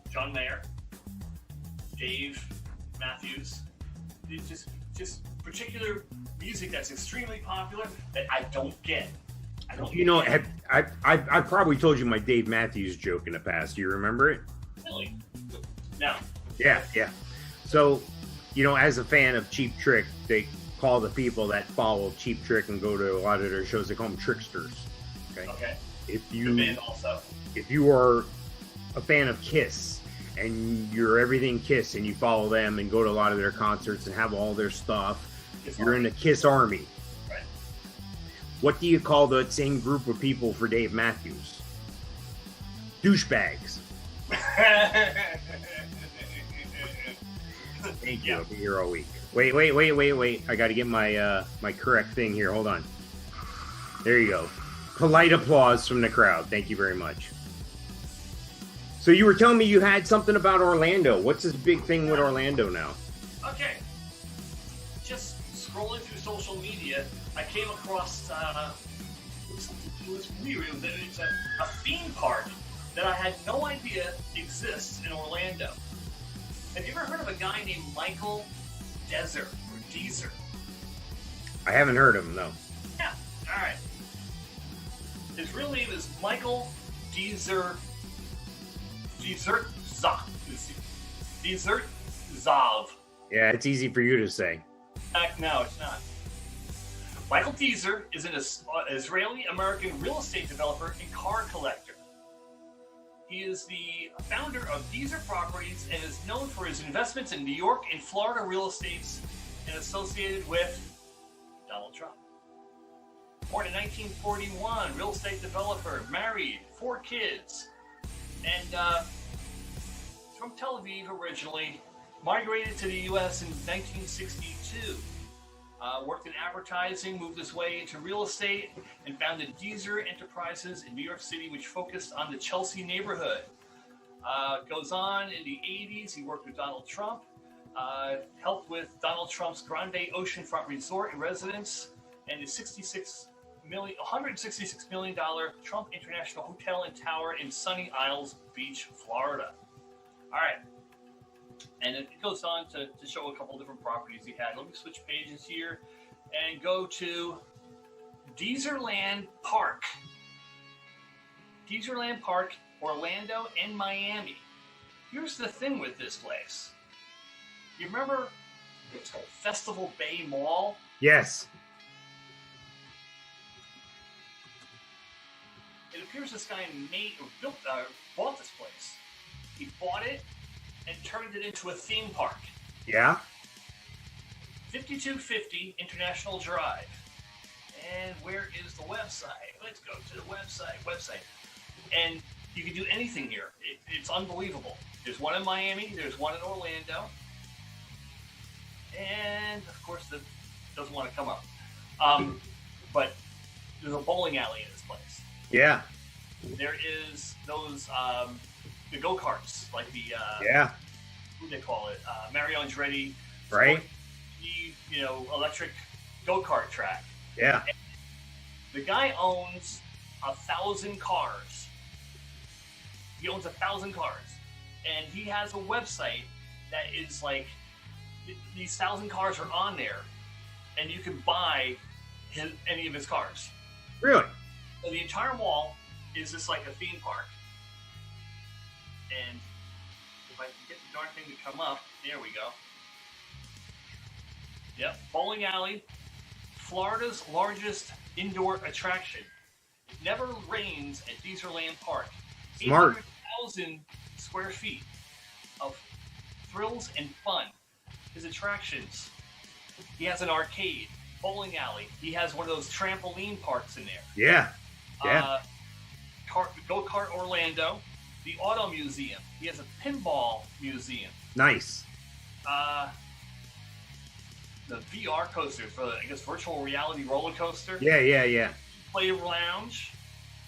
John Mayer, Dave Matthews. It's just particular music that's extremely popular that I don't get. I've probably told you my Dave Matthews joke in the past. Do you remember it? Really? No. Yeah. So, as a fan of Cheap Trick, call the people that follow Cheap Trick and go to a lot of their shows. They call them tricksters. Okay. Okay. If Good you band also. if you are a fan of Kiss and you're everything Kiss and you follow them and go to a lot of their concerts and have all their stuff, you're in the Kiss Army. Right. What do you call the same group of people for Dave Matthews? Douchebags. Thank you. I'll be here all week. Wait. I got to get my my correct thing here. Hold on. There you go. Polite applause from the crowd. Thank you very much. So you were telling me you had something about Orlando. What's this big thing with Orlando now? Okay. Just scrolling through social media, I came across it was weird. It's a theme park that I had no idea exists in Orlando. Have you ever heard of a guy named Michael Deezer? I haven't heard of him, no. Yeah, all right. His real name is Michael Deezer Zav. Yeah, it's easy for you to say. No, it's not. Michael Deezer is an Israeli-American real estate developer and car collector. He is the founder of Deezer Properties and is known for his investments in New York and Florida real estates and associated with Donald Trump. Born in 1941, real estate developer, married, 4 kids, and from Tel Aviv originally, migrated to the U.S. in 1962. Worked in advertising, moved his way into real estate, and founded Deezer Enterprises in New York City, which focused on the Chelsea neighborhood. Goes on in the 80s, he worked with Donald Trump, helped with Donald Trump's Grande Oceanfront Resort and Residence, and his $166 million Trump International Hotel and Tower in Sunny Isles Beach, Florida. All right. And it goes on to show a couple different properties he had. Let me switch pages here and go to Deezerland Park. Deezerland Park, Orlando and Miami. Here's the thing with this place. You remember Festival Bay Mall? Yes. It appears this guy bought this place. He bought it and turned it into a theme park. Yeah? 5250 International Drive. And where is the website? Let's go to the website. And you can do anything here. It's unbelievable. There's one in Miami. There's one in Orlando. And, of course, that doesn't want to come up. But there's a bowling alley in this place. Yeah. There is those... the go-karts, like the what do they call it? Mario Andretti, right? Electric go-kart track. Yeah. And the guy owns 1,000 cars. He owns 1,000 cars, and he has a website that is like these 1,000 cars are on there, and you can buy any of his cars. Really? So the entire mall is just like a theme park. And if I can get the darn thing to come up, there we go. Yep, bowling alley, Florida's largest indoor attraction. It never rains at Deezerland Park. Smart. 800,000 square feet of thrills and fun. His attractions. He has an arcade, bowling alley. He has one of those trampoline parks in there. Yeah. Yeah. Go-Kart Orlando. The Auto Museum. He has a pinball museum. Nice. The VR coaster for the, virtual reality roller coaster. Yeah. Play lounge.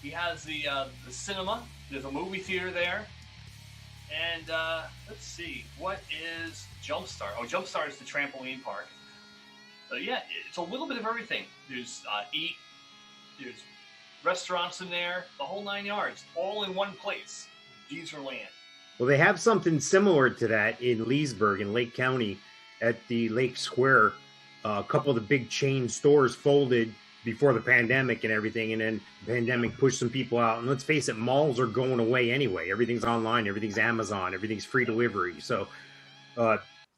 He has the cinema. There's a movie theater there. And let's see, what is Jumpstart? Oh, Jumpstart is the trampoline park. So yeah, it's a little bit of everything. There's eat. There's restaurants in there. The whole 9 yards, all in one place. Deezerland. Well, they have something similar to that in Leesburg in Lake County at the Lake Square. A couple of the big chain stores folded before the pandemic and everything, and then the pandemic pushed some people out. And let's face it, malls are going away anyway. Everything's online, everything's Amazon, everything's free delivery. So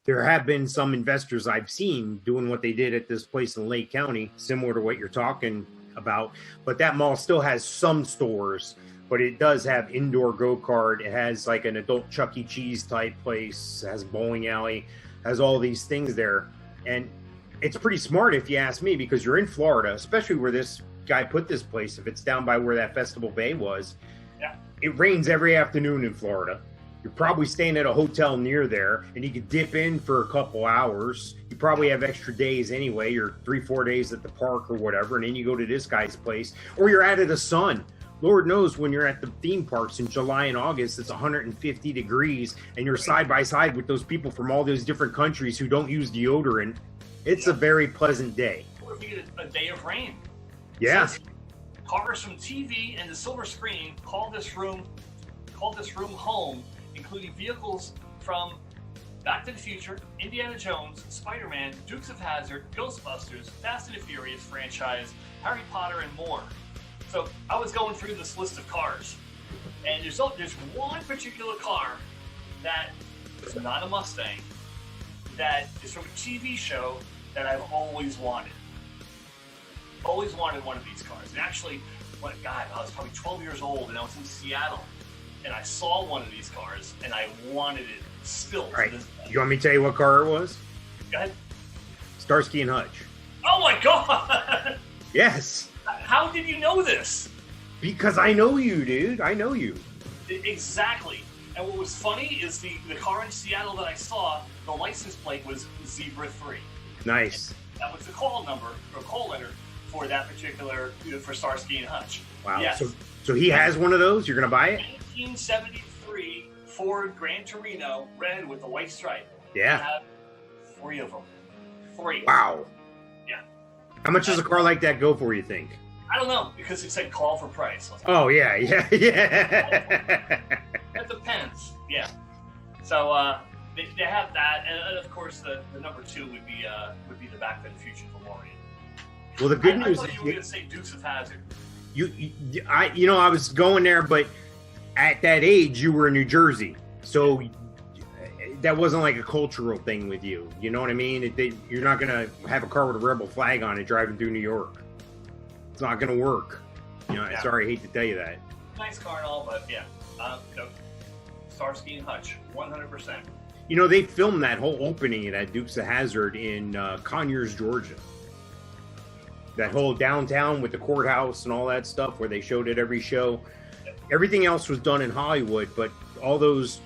There have been some investors I've seen doing what they did at this place in Lake County, similar to what you're talking about. But that mall still has some stores, but it does have indoor go-kart. It has like an adult Chuck E. Cheese type place, has bowling alley, has all these things there. And it's pretty smart if you ask me, because you're in Florida, especially where this guy put this place. If it's down by where that Festival Bay was, Yeah. it rains every afternoon in Florida. You're probably staying at a hotel near there, and you could dip in for a couple hours. You probably have extra days anyway, or 3-4 days at the park or whatever, and then you go to this guy's place, or you're out of the sun. Lord knows when you're at the theme parks in July and August, it's 150 degrees, and you're side by side with those people from all those different countries who don't use deodorant. It's a very pleasant day. Or if you get a day of rain. Yeah. So, cars from TV and the silver screen call this room home, including vehicles from Back to the Future, Indiana Jones, Spider-Man, Dukes of Hazzard, Ghostbusters, Fast and the Furious franchise, Harry Potter, and more. So I was going through this list of cars, and there's one particular car that is not a Mustang, that is from a TV show that I've always wanted. Always wanted one of these cars. And actually, I was probably 12 years old, and I was in Seattle, and I saw one of these cars, and I wanted it still. All right. You want me to tell you what car it was? Go ahead. Starsky and Hutch. Oh my God! Yes. How did you know this? Because I know you, dude. I know you. Exactly. And what was funny is the car in Seattle that I saw, the license plate was Zebra 3. Nice. That was the call number, or call letter, for that particular, for Starsky and Hutch. Wow. Yes. So he has one of those? You're going to buy it? 1973 Ford Gran Torino, red with the white stripe. Yeah. I have 3 of them. 3. Wow. Yeah. How much does a car like that go for, you think? I don't know, because it said call for price. Oh, yeah. That depends. Yeah. So they have that, and of course the number 2 would be the Back to the Future DeLorean. Well, the good news I thought is you were going to say Dukes of Hazzard. I was going there, but at that age you were in New Jersey, so that wasn't like a cultural thing with you. You know what I mean? You're not gonna have a car with a rebel flag on it driving through New York. It's not gonna work. Yeah. Sorry, I hate to tell you that. Nice car and all, but yeah, Starsky and Hutch, 100%. They filmed that whole opening at Dukes of Hazzard in Conyers, Georgia. That whole downtown with the courthouse and all that stuff, where they showed it every show. Everything else was done in Hollywood, but all those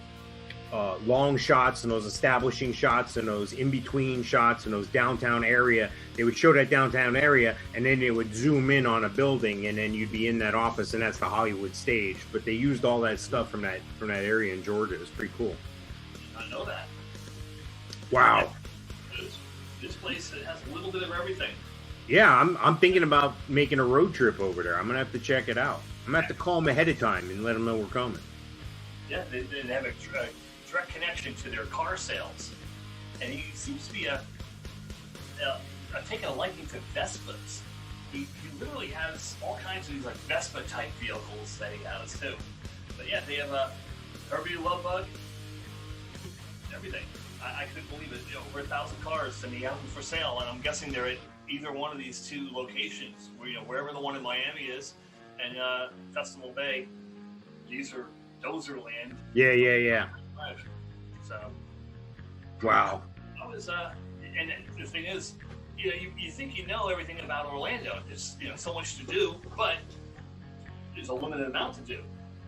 long shots and those establishing shots and those in-between shots and those downtown area, they would show that downtown area, and then they would zoom in on a building, and then you'd be in that office, and that's the Hollywood stage. But they used all that stuff from that area in Georgia. It's pretty cool. I know that. Wow. This place, it has a little bit of everything. Yeah, I'm thinking about making a road trip over there. I'm gonna have to check it out. I'm gonna have to call them ahead of time and let them know we're coming. Yeah, they have a direct connection to their car sales, and he seems to be taking a liking to Vespas. He literally has all kinds of these like Vespa type vehicles that he has too. But yeah, they have a Herbie Love Bug, everything. I couldn't believe it. Over 1,000 cars, and he has them for sale, and I'm guessing they're at either one of these 2 locations, wherever the one in Miami is, and Festival Bay. These are Dozerland. Yeah. So. Wow. I was and the thing is, you think you know everything about Orlando. There's so much to do, but there's a limited amount to do.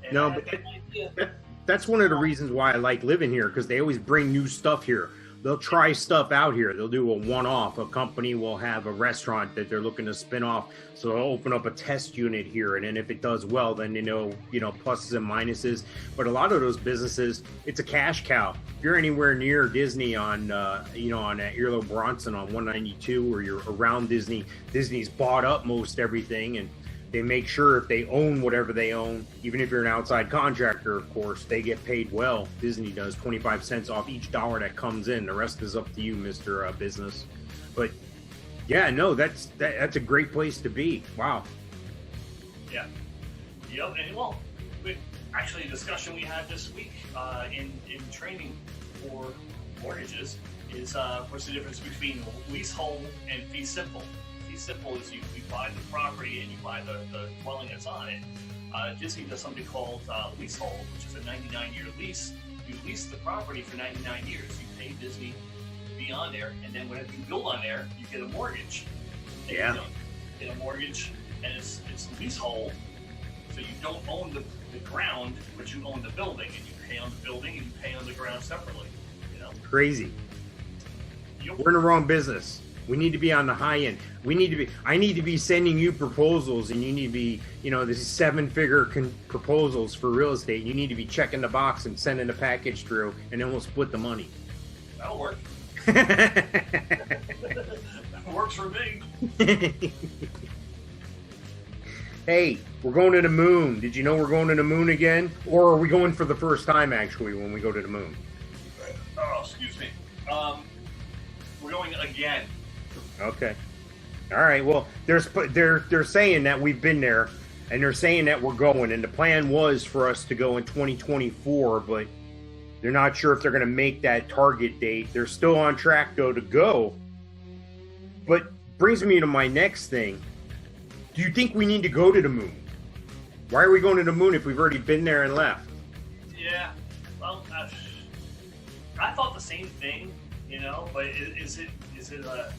And no, but that's one of the reasons why I like living here, because they always bring new stuff here. They'll try stuff out here. They'll do a one-off. A company will have a restaurant that they're looking to spin off, so they'll open up a test unit here, and then if it does well, then pluses and minuses. But a lot of those businesses, it's a cash cow. If you're anywhere near Disney on Earlo Bronson on 192, or you're around Disney, Disney's bought up most everything, and they make sure if they own whatever they own, even if you're an outside contractor, of course, they get paid well. Disney does 25 cents off each dollar that comes in. The rest is up to you, Mr. Business. But yeah, no, that's a great place to be. Wow. Yeah. Yep. And actually, a discussion we had this week in training for mortgages is what's the difference between leasehold and fee simple? Fee simple is you buy the property and you buy the dwelling that's on it. Disney does something called leasehold, which is a 99-year lease. You lease the property for 99 years. You pay Disney to be on there, and then whenever you build on there, you get a mortgage. And Yeah. you get a mortgage, and it's leasehold, so you don't own the ground, but you own the building, and you pay on the building and you pay on the ground separately. You know, Crazy. We're in the wrong business. We need to be on the high end. I need to be sending you proposals, and you need to be, this is 7-figure proposals for real estate. You need to be checking the box and sending the package through, and then we'll split the money. that'll work. That works for me. Hey, we're going to the moon. Did you know we're going to the moon again? Or are we going for the first time, actually, when we go to the moon? Oh, excuse me. We're going again. Okay. All right. Well, they're saying that we've been there, and they're saying that we're going, and the plan was for us to go in 2024, but they're not sure if they're going to make that target date. They're still on track, though, to go. But brings me to my next thing. Do you think we need to go to the moon? Why are we going to the moon if we've already been there and left? Yeah. Well, I thought the same thing, but is it a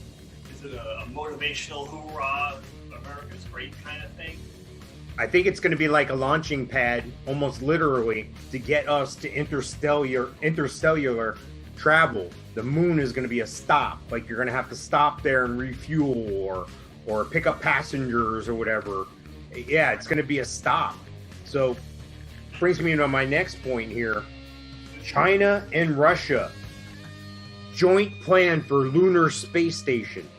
motivational hoorah, America's great kind of thing? I think it's going to be like a launching pad, almost literally, to get us to interstellar travel. The moon is going to be a stop. Like, you're going to have to stop there and refuel or pick up passengers or whatever. Yeah, it's going to be a stop. So, brings me to my next point here. China and Russia, joint plan for lunar space station.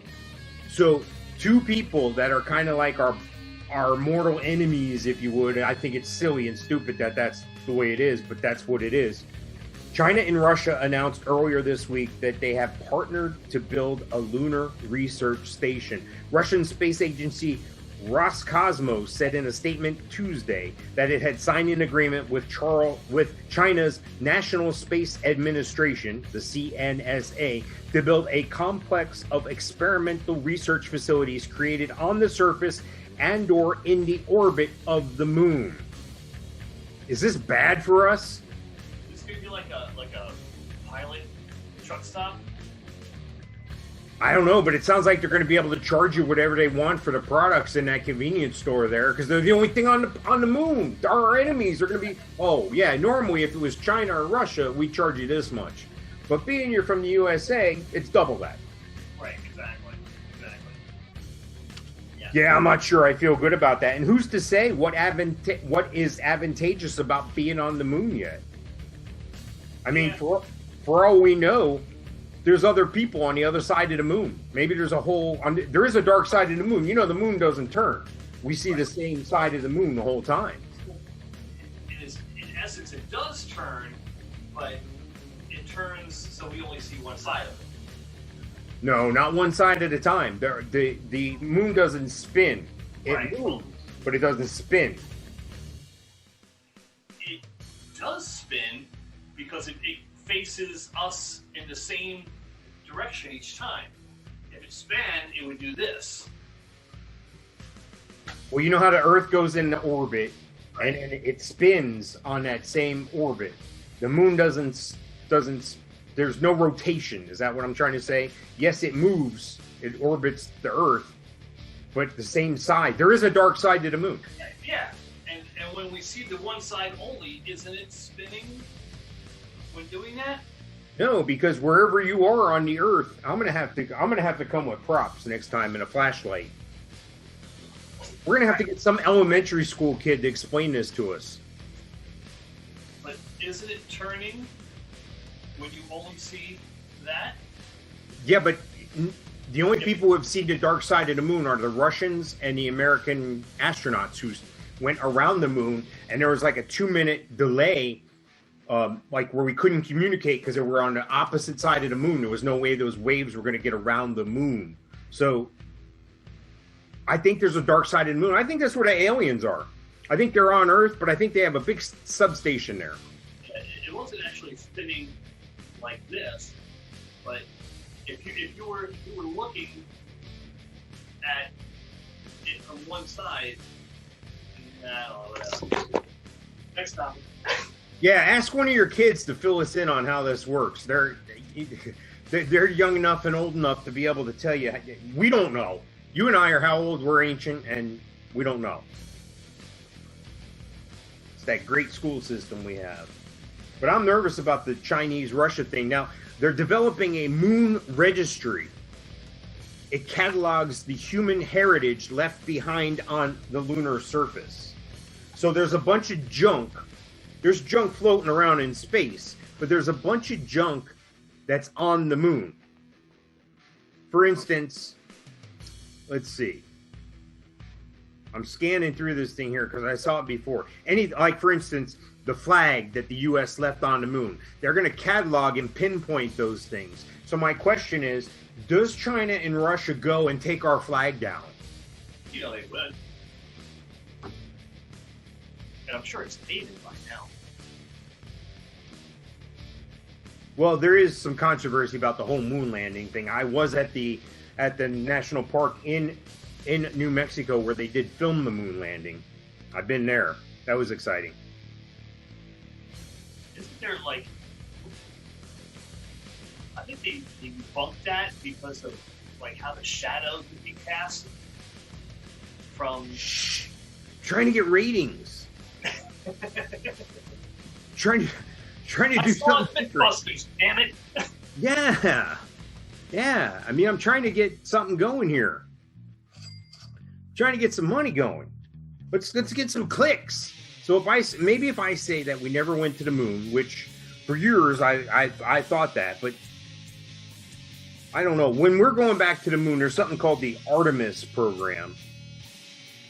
So, two people that are kind of like our mortal enemies, if you would. I think it's silly and stupid that that's the way it is, but that's what it is. China and Russia announced earlier this week that they have partnered to build a lunar research station. Russian space agency Roscosmos said in a statement Tuesday that it had signed an agreement with China's National Space Administration, the CNSA, to build a complex of experimental research facilities created on the surface and/or in the orbit of the moon. Is this bad for us? It's going to be like a pilot truck stop. I don't know, but it sounds like they're going to be able to charge you whatever they want for the products in that convenience store there, because they're the only thing on the moon. Our enemies are going to be, oh yeah, normally if it was China or Russia, we charge you this much. But being you're from the USA, it's double that. Right, exactly. Yeah, I'm not sure I feel good about that. And who's to say what is advantageous about being on the moon yet? I mean, for all we know, there's other people on the other side of the moon. Maybe there's there is a dark side of the moon. The moon doesn't turn. We see the same side of the moon the whole time. In essence, it does turn, but it turns so we only see one side of it. No, not one side at a time. The moon doesn't spin. It moves, but it doesn't spin. It does spin because it faces us in the same direction each time. If it span, it would do this. Well, you know how the Earth goes into orbit, and it spins on that same orbit. The moon doesn't. There's no rotation. Is that what I'm trying to say? Yes, it moves. It orbits the Earth, but the same side. There is a dark side to the moon. Yeah, and when we see the one side only, isn't it spinning when doing that? No, because wherever you are on the Earth, I'm gonna have to come with props next time and a flashlight. We're gonna have to get some elementary school kid to explain this to us. But isn't it turning when you only see that? Yeah, but the only people who have seen the dark side of the moon are the Russians and the American astronauts who went around the moon, and there was like a 2-minute delay, like where we couldn't communicate because we were on the opposite side of the moon. There was no way those waves were going to get around the moon. So I think there's a dark side of the moon. I think that's where the aliens are. I think they're on Earth, but I think they have a big substation there. It wasn't actually spinning like this, but if you were looking at it from one side, I don't know what else. Next topic. Yeah, ask one of your kids to fill us in on how this works. They're young enough and old enough to be able to tell you. We don't know. You and I are how old? We're ancient, and we don't know. It's that great school system we have. But I'm nervous about the Chinese-Russia thing. Now, they're developing a moon registry. It catalogs the human heritage left behind on the lunar surface. So there's a bunch of junk. There's junk floating around in space, but there's a bunch of junk that's on the moon. For instance, let's see. I'm scanning through this thing here because I saw it before. For instance, the flag that the U.S. left on the moon. They're going to catalog and pinpoint those things. So my question is, does China and Russia go and take our flag down? You know they would. And I'm sure it's dated by now. Well, there is some controversy about the whole moon landing thing. I was at the national park in New Mexico where they did film the moon landing. I've been there. That was exciting. Isn't there I think they debunked that because of how the shadows would be cast from trying to get ratings. trying to do something different. Damn it. Yeah. I mean, I'm trying to get something going here. Trying to get some money going. Let's get some clicks. So if I say that we never went to the moon, which for years I thought that, but I don't know. When we're going back to the moon, there's something called the Artemis program.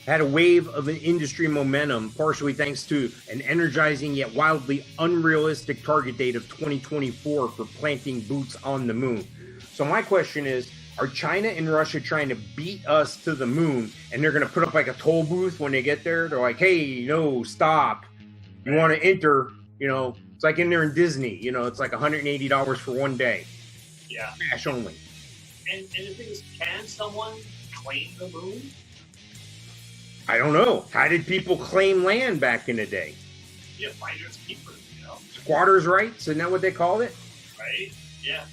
Had a wave of an industry momentum, partially thanks to an energizing yet wildly unrealistic target date of 2024 for planting boots on the moon. So my question is, are China and Russia trying to beat us to the moon, and they're going to put up a toll booth when they get there? They're like, hey, no, stop. You want to enter, it's like in there in Disney, it's like $180 for one day. Yeah. Cash only. And the thing is, can someone claim the moon? I don't know. How did people claim land back in the day? Yeah, finders keepers, Squatters' rights, isn't that what they called it? Right, yeah.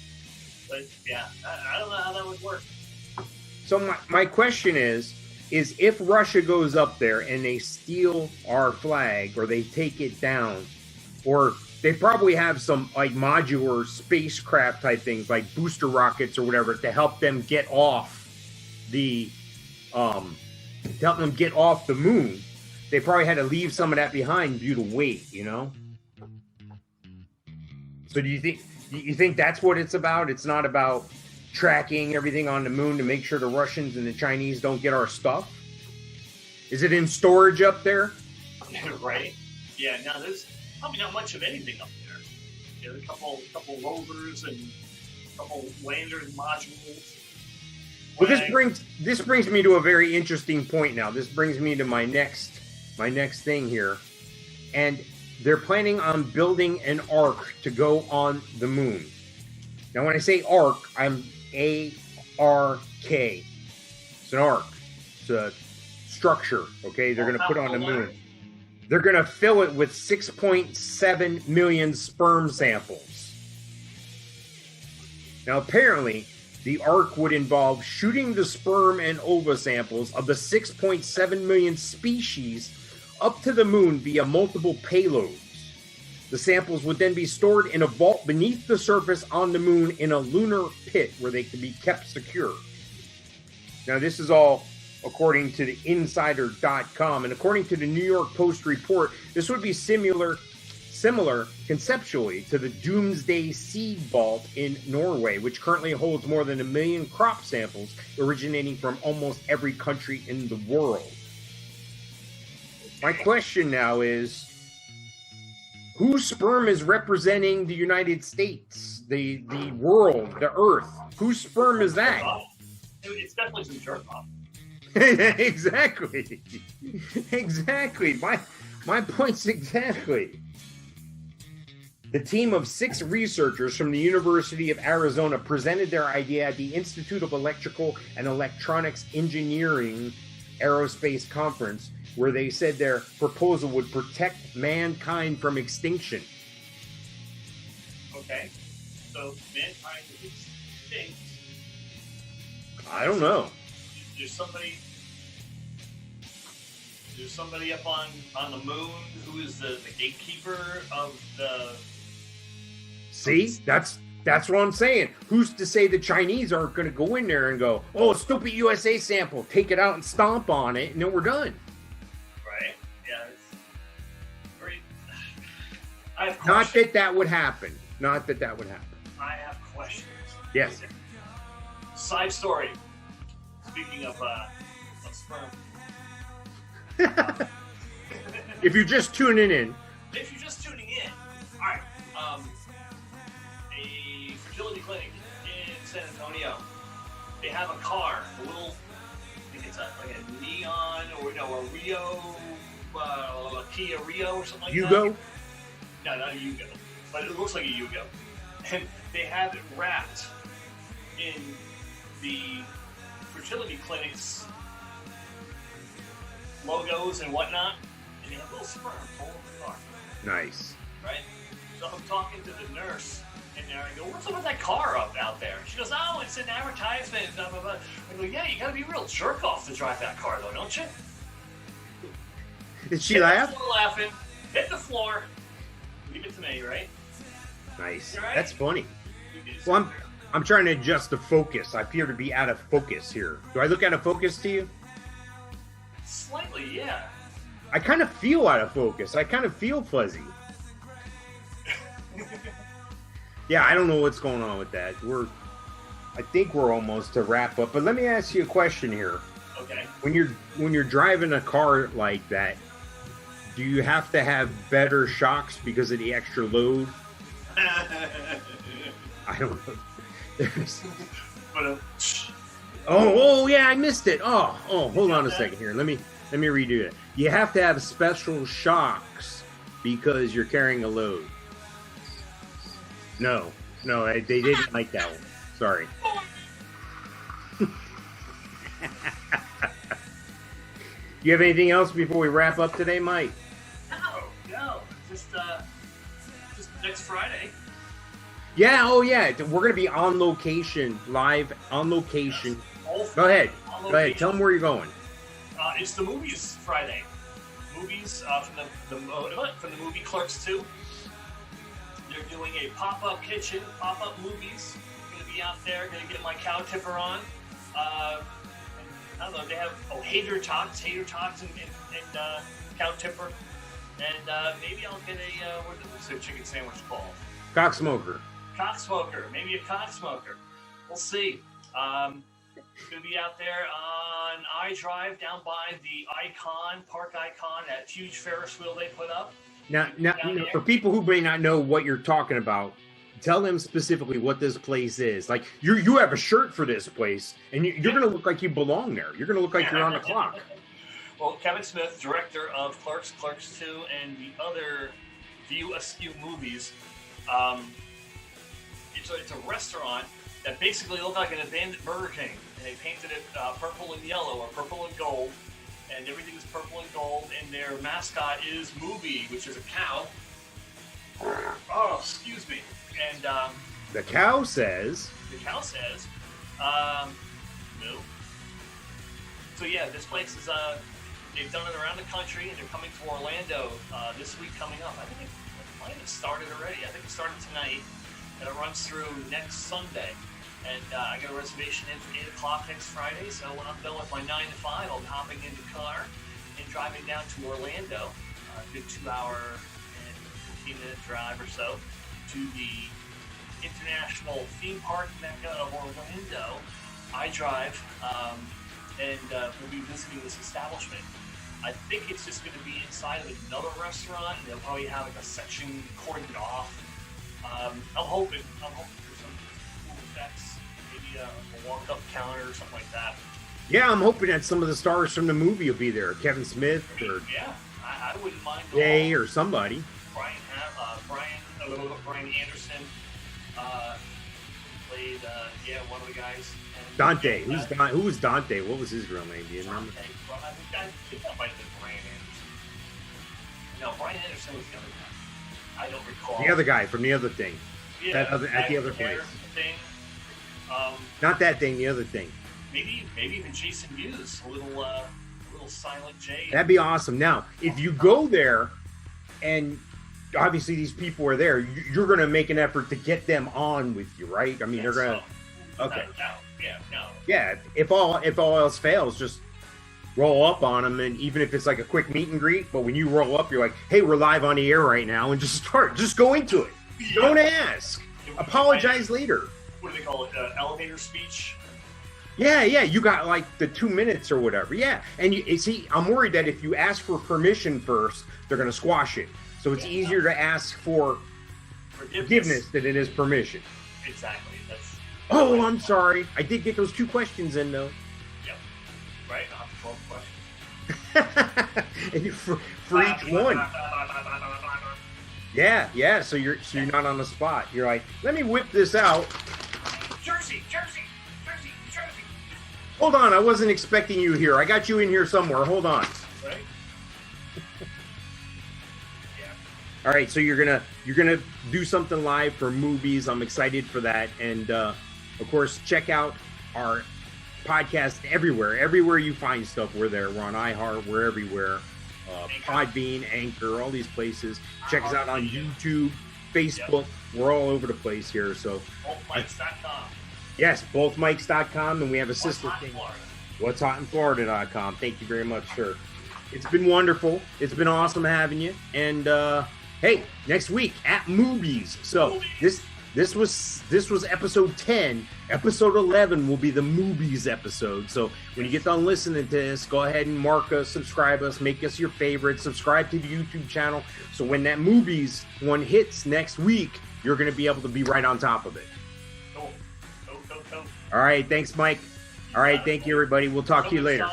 But, yeah, I don't know how that would work. So my question is if Russia goes up there and they steal our flag or they take it down, or they probably have some modular spacecraft type things like booster rockets or whatever to help them get off the moon. They probably had to leave some of that behind due to weight, So do you think that's what it's about? It's not about tracking everything on the moon to make sure the Russians and the Chinese don't get our stuff? Is it in storage up there? Right. Yeah, now there's probably not much of anything up there. A couple rovers and a couple landers modules. Well, this brings me to a very interesting point now. This brings me to my next thing here. And they're planning on building an ark to go on the moon. Now, when I say ark, I'm A-R-K. It's an ark. It's a structure, okay? They're going to put on the moon. They're going to fill it with 6.7 million sperm samples. Now, apparently, the ark would involve shooting the sperm and ova samples of the 6.7 million species up to the moon via multiple payloads. The samples would then be stored in a vault beneath the surface on the moon in a lunar pit where they could be kept secure. Now, this is all according to the Insider.com, and according to the New York Post report, this would be similar conceptually to the Doomsday Seed Vault in Norway, which currently holds more than 1 million crop samples originating from almost every country in the world. My question now is, whose sperm is representing the United States, the world, the Earth? Whose sperm is that? It's definitely some jerk off. Exactly. My point's exactly. The team of 6 researchers from the University of Arizona presented their idea at the Institute of Electrical and Electronics Engineering Aerospace Conference, where they said their proposal would protect mankind from extinction. Okay, so mankind is extinct. I don't know. There's somebody up on the moon who is the gatekeeper of the... See, that's what I'm saying. Who's to say the Chinese aren't going to go in there and go, oh, stupid USA sample, take it out and stomp on it, and then we're done. Right? Yeah. It's very... I have questions. Not that that would happen. I have questions. Yes. Side story. Speaking of sperm. If you're just tuning in. All right. A fertility clinic in San Antonio. They have a car, a little, I think it's like a neon or a Rio, a Kia Rio or something like Yugo? that. No, not a Yugo, but it looks like a Yugo. And they have it wrapped in the fertility clinic's logos and whatnot, and they have little sperm all over the car. Nice. Right? So I'm talking to the nurse, and there I go, what's up with that car out there? She goes, oh, it's an advertisement, blah, blah, blah. I go, yeah, you gotta be a real jerk off to drive that car, though, don't you? Did she laugh? Laughing, hit the floor, leave it to me, right? Nice. Right? That's funny. Well, I'm trying to adjust the focus. I appear to be out of focus here. Do I look out of focus to you? Slightly, yeah. I kind of feel out of focus. I kind of feel fuzzy. Yeah, I don't know what's going on with that. I think we're almost to wrap up. But let me ask you a question here. Okay. When you're driving a car like that, do you have to have better shocks because of the extra load? I don't know. Oh yeah, I missed it. Oh, hold on a second here. Let me redo it. You have to have special shocks because you're carrying a load. No, they didn't like that one. Sorry. You have anything else before we wrap up today, Mike? No. Just next Friday. Yeah, oh yeah. We're going to be on location, live on location. Yes. Go ahead. Tell them where you're going. It's the movies Friday. Movies from the movie Clerks 2. They're doing a pop-up kitchen, pop-up movies. I'm going to be out there, going to get my cow tipper on. I don't know, they have tater tots and cow tipper. And maybe I'll get what's their chicken sandwich called? Cocksmoker. Maybe a cocksmoker. We'll see. Going to be out there on iDrive down by the Park Icon, that huge Ferris wheel they put up. Now, for people who may not know what you're talking about, tell them specifically what this place is. Like, you have a shirt for this place, and you're going to look like you belong there. You're going to look like you're on the clock. Well, Kevin Smith, director of Clerks 2, and the other View Askew movies. It's a restaurant that basically looked like an abandoned Burger King. And they painted it purple and yellow, or purple and gold. And everything is purple and gold. And their mascot is Movie, which is a cow. Oh, excuse me. And the cow says, no. So yeah, this place is they've done it around the country, and they're coming to Orlando this week coming up. I think it might have started already. I think it started tonight, and it runs through next Sunday. And I got a reservation in for 8 o'clock next Friday, so when I'm done with my 9 to 5, I'll be hopping in the car and driving down to Orlando, a good 2-hour and 15-minute drive or so, to the International Theme Park Mecca of Orlando. I drive, and we'll be visiting this establishment. I think it's just going to be inside of another restaurant, and they'll probably have like a section cordoned off. I'm hoping for some cool effects, maybe a walk-up counter or something like that. Yeah, I'm hoping that some of the stars from the movie will be there. Kevin Smith, or yeah, I wouldn't mind. Jay, or somebody. Brian Brian Anderson played one of the guys. And Dante. Who was Dante? What was his real name? Do you remember? Well, I think that might have been Brian Anderson. No, Brian Anderson was the other guy. I don't recall. The other guy from the other thing. Yeah, at the other place. Thing. Not that thing, the other thing. Maybe even Jason Mewes, a little Silent J. That'd be awesome. Now, if you go there, and obviously these people are there, you're going to make an effort to get them on with you, right? I mean, they're going to. Okay. No. Yeah. If all else fails, just roll up on them, and even if it's like a quick meet and greet, but when you roll up, you're like, "Hey, we're live on the air right now," and just go into it. Yeah. Don't ask. Apologize later. What do they call it? Elevator speech. Yeah, you got like the 2 minutes or whatever. Yeah, and you see, I'm worried that if you ask for permission first, they're going to squash it. So it's easier to ask for forgiveness than it is permission. Exactly. Oh, I'm sorry. I did get those 2 questions in though. Yep. Right. I'll have 12 questions. And for each one. Yeah. So you're not on the spot. You're like, let me whip this out. Jersey. Hold on, I wasn't expecting you here. I got you in here somewhere. Hold on. Right. Yeah. All right, so you're gonna do something live for movies. I'm excited for that, and of course, check out our podcast everywhere. Everywhere you find stuff, we're there. We're on iHeart. We're everywhere. Podbean, Anchor, all these places. Check us out on YouTube, Facebook. Yep. We're all over the place here. So. BothMikes.com. Yes, bothmikes.com, and we have a sister thing. What'sHotInFlorida.com. Thank you very much, sir. It's been wonderful. It's been awesome having you. And hey, next week at Movies. So this was episode 10. Episode 11 will be the Movies episode. So when you get done listening to this, go ahead and mark us, subscribe us, make us your favorite, subscribe to the YouTube channel. So when that Movies one hits next week, you're going to be able to be right on top of it. All right, thanks, Mike. All right, thank you, everybody. We'll talk to you later.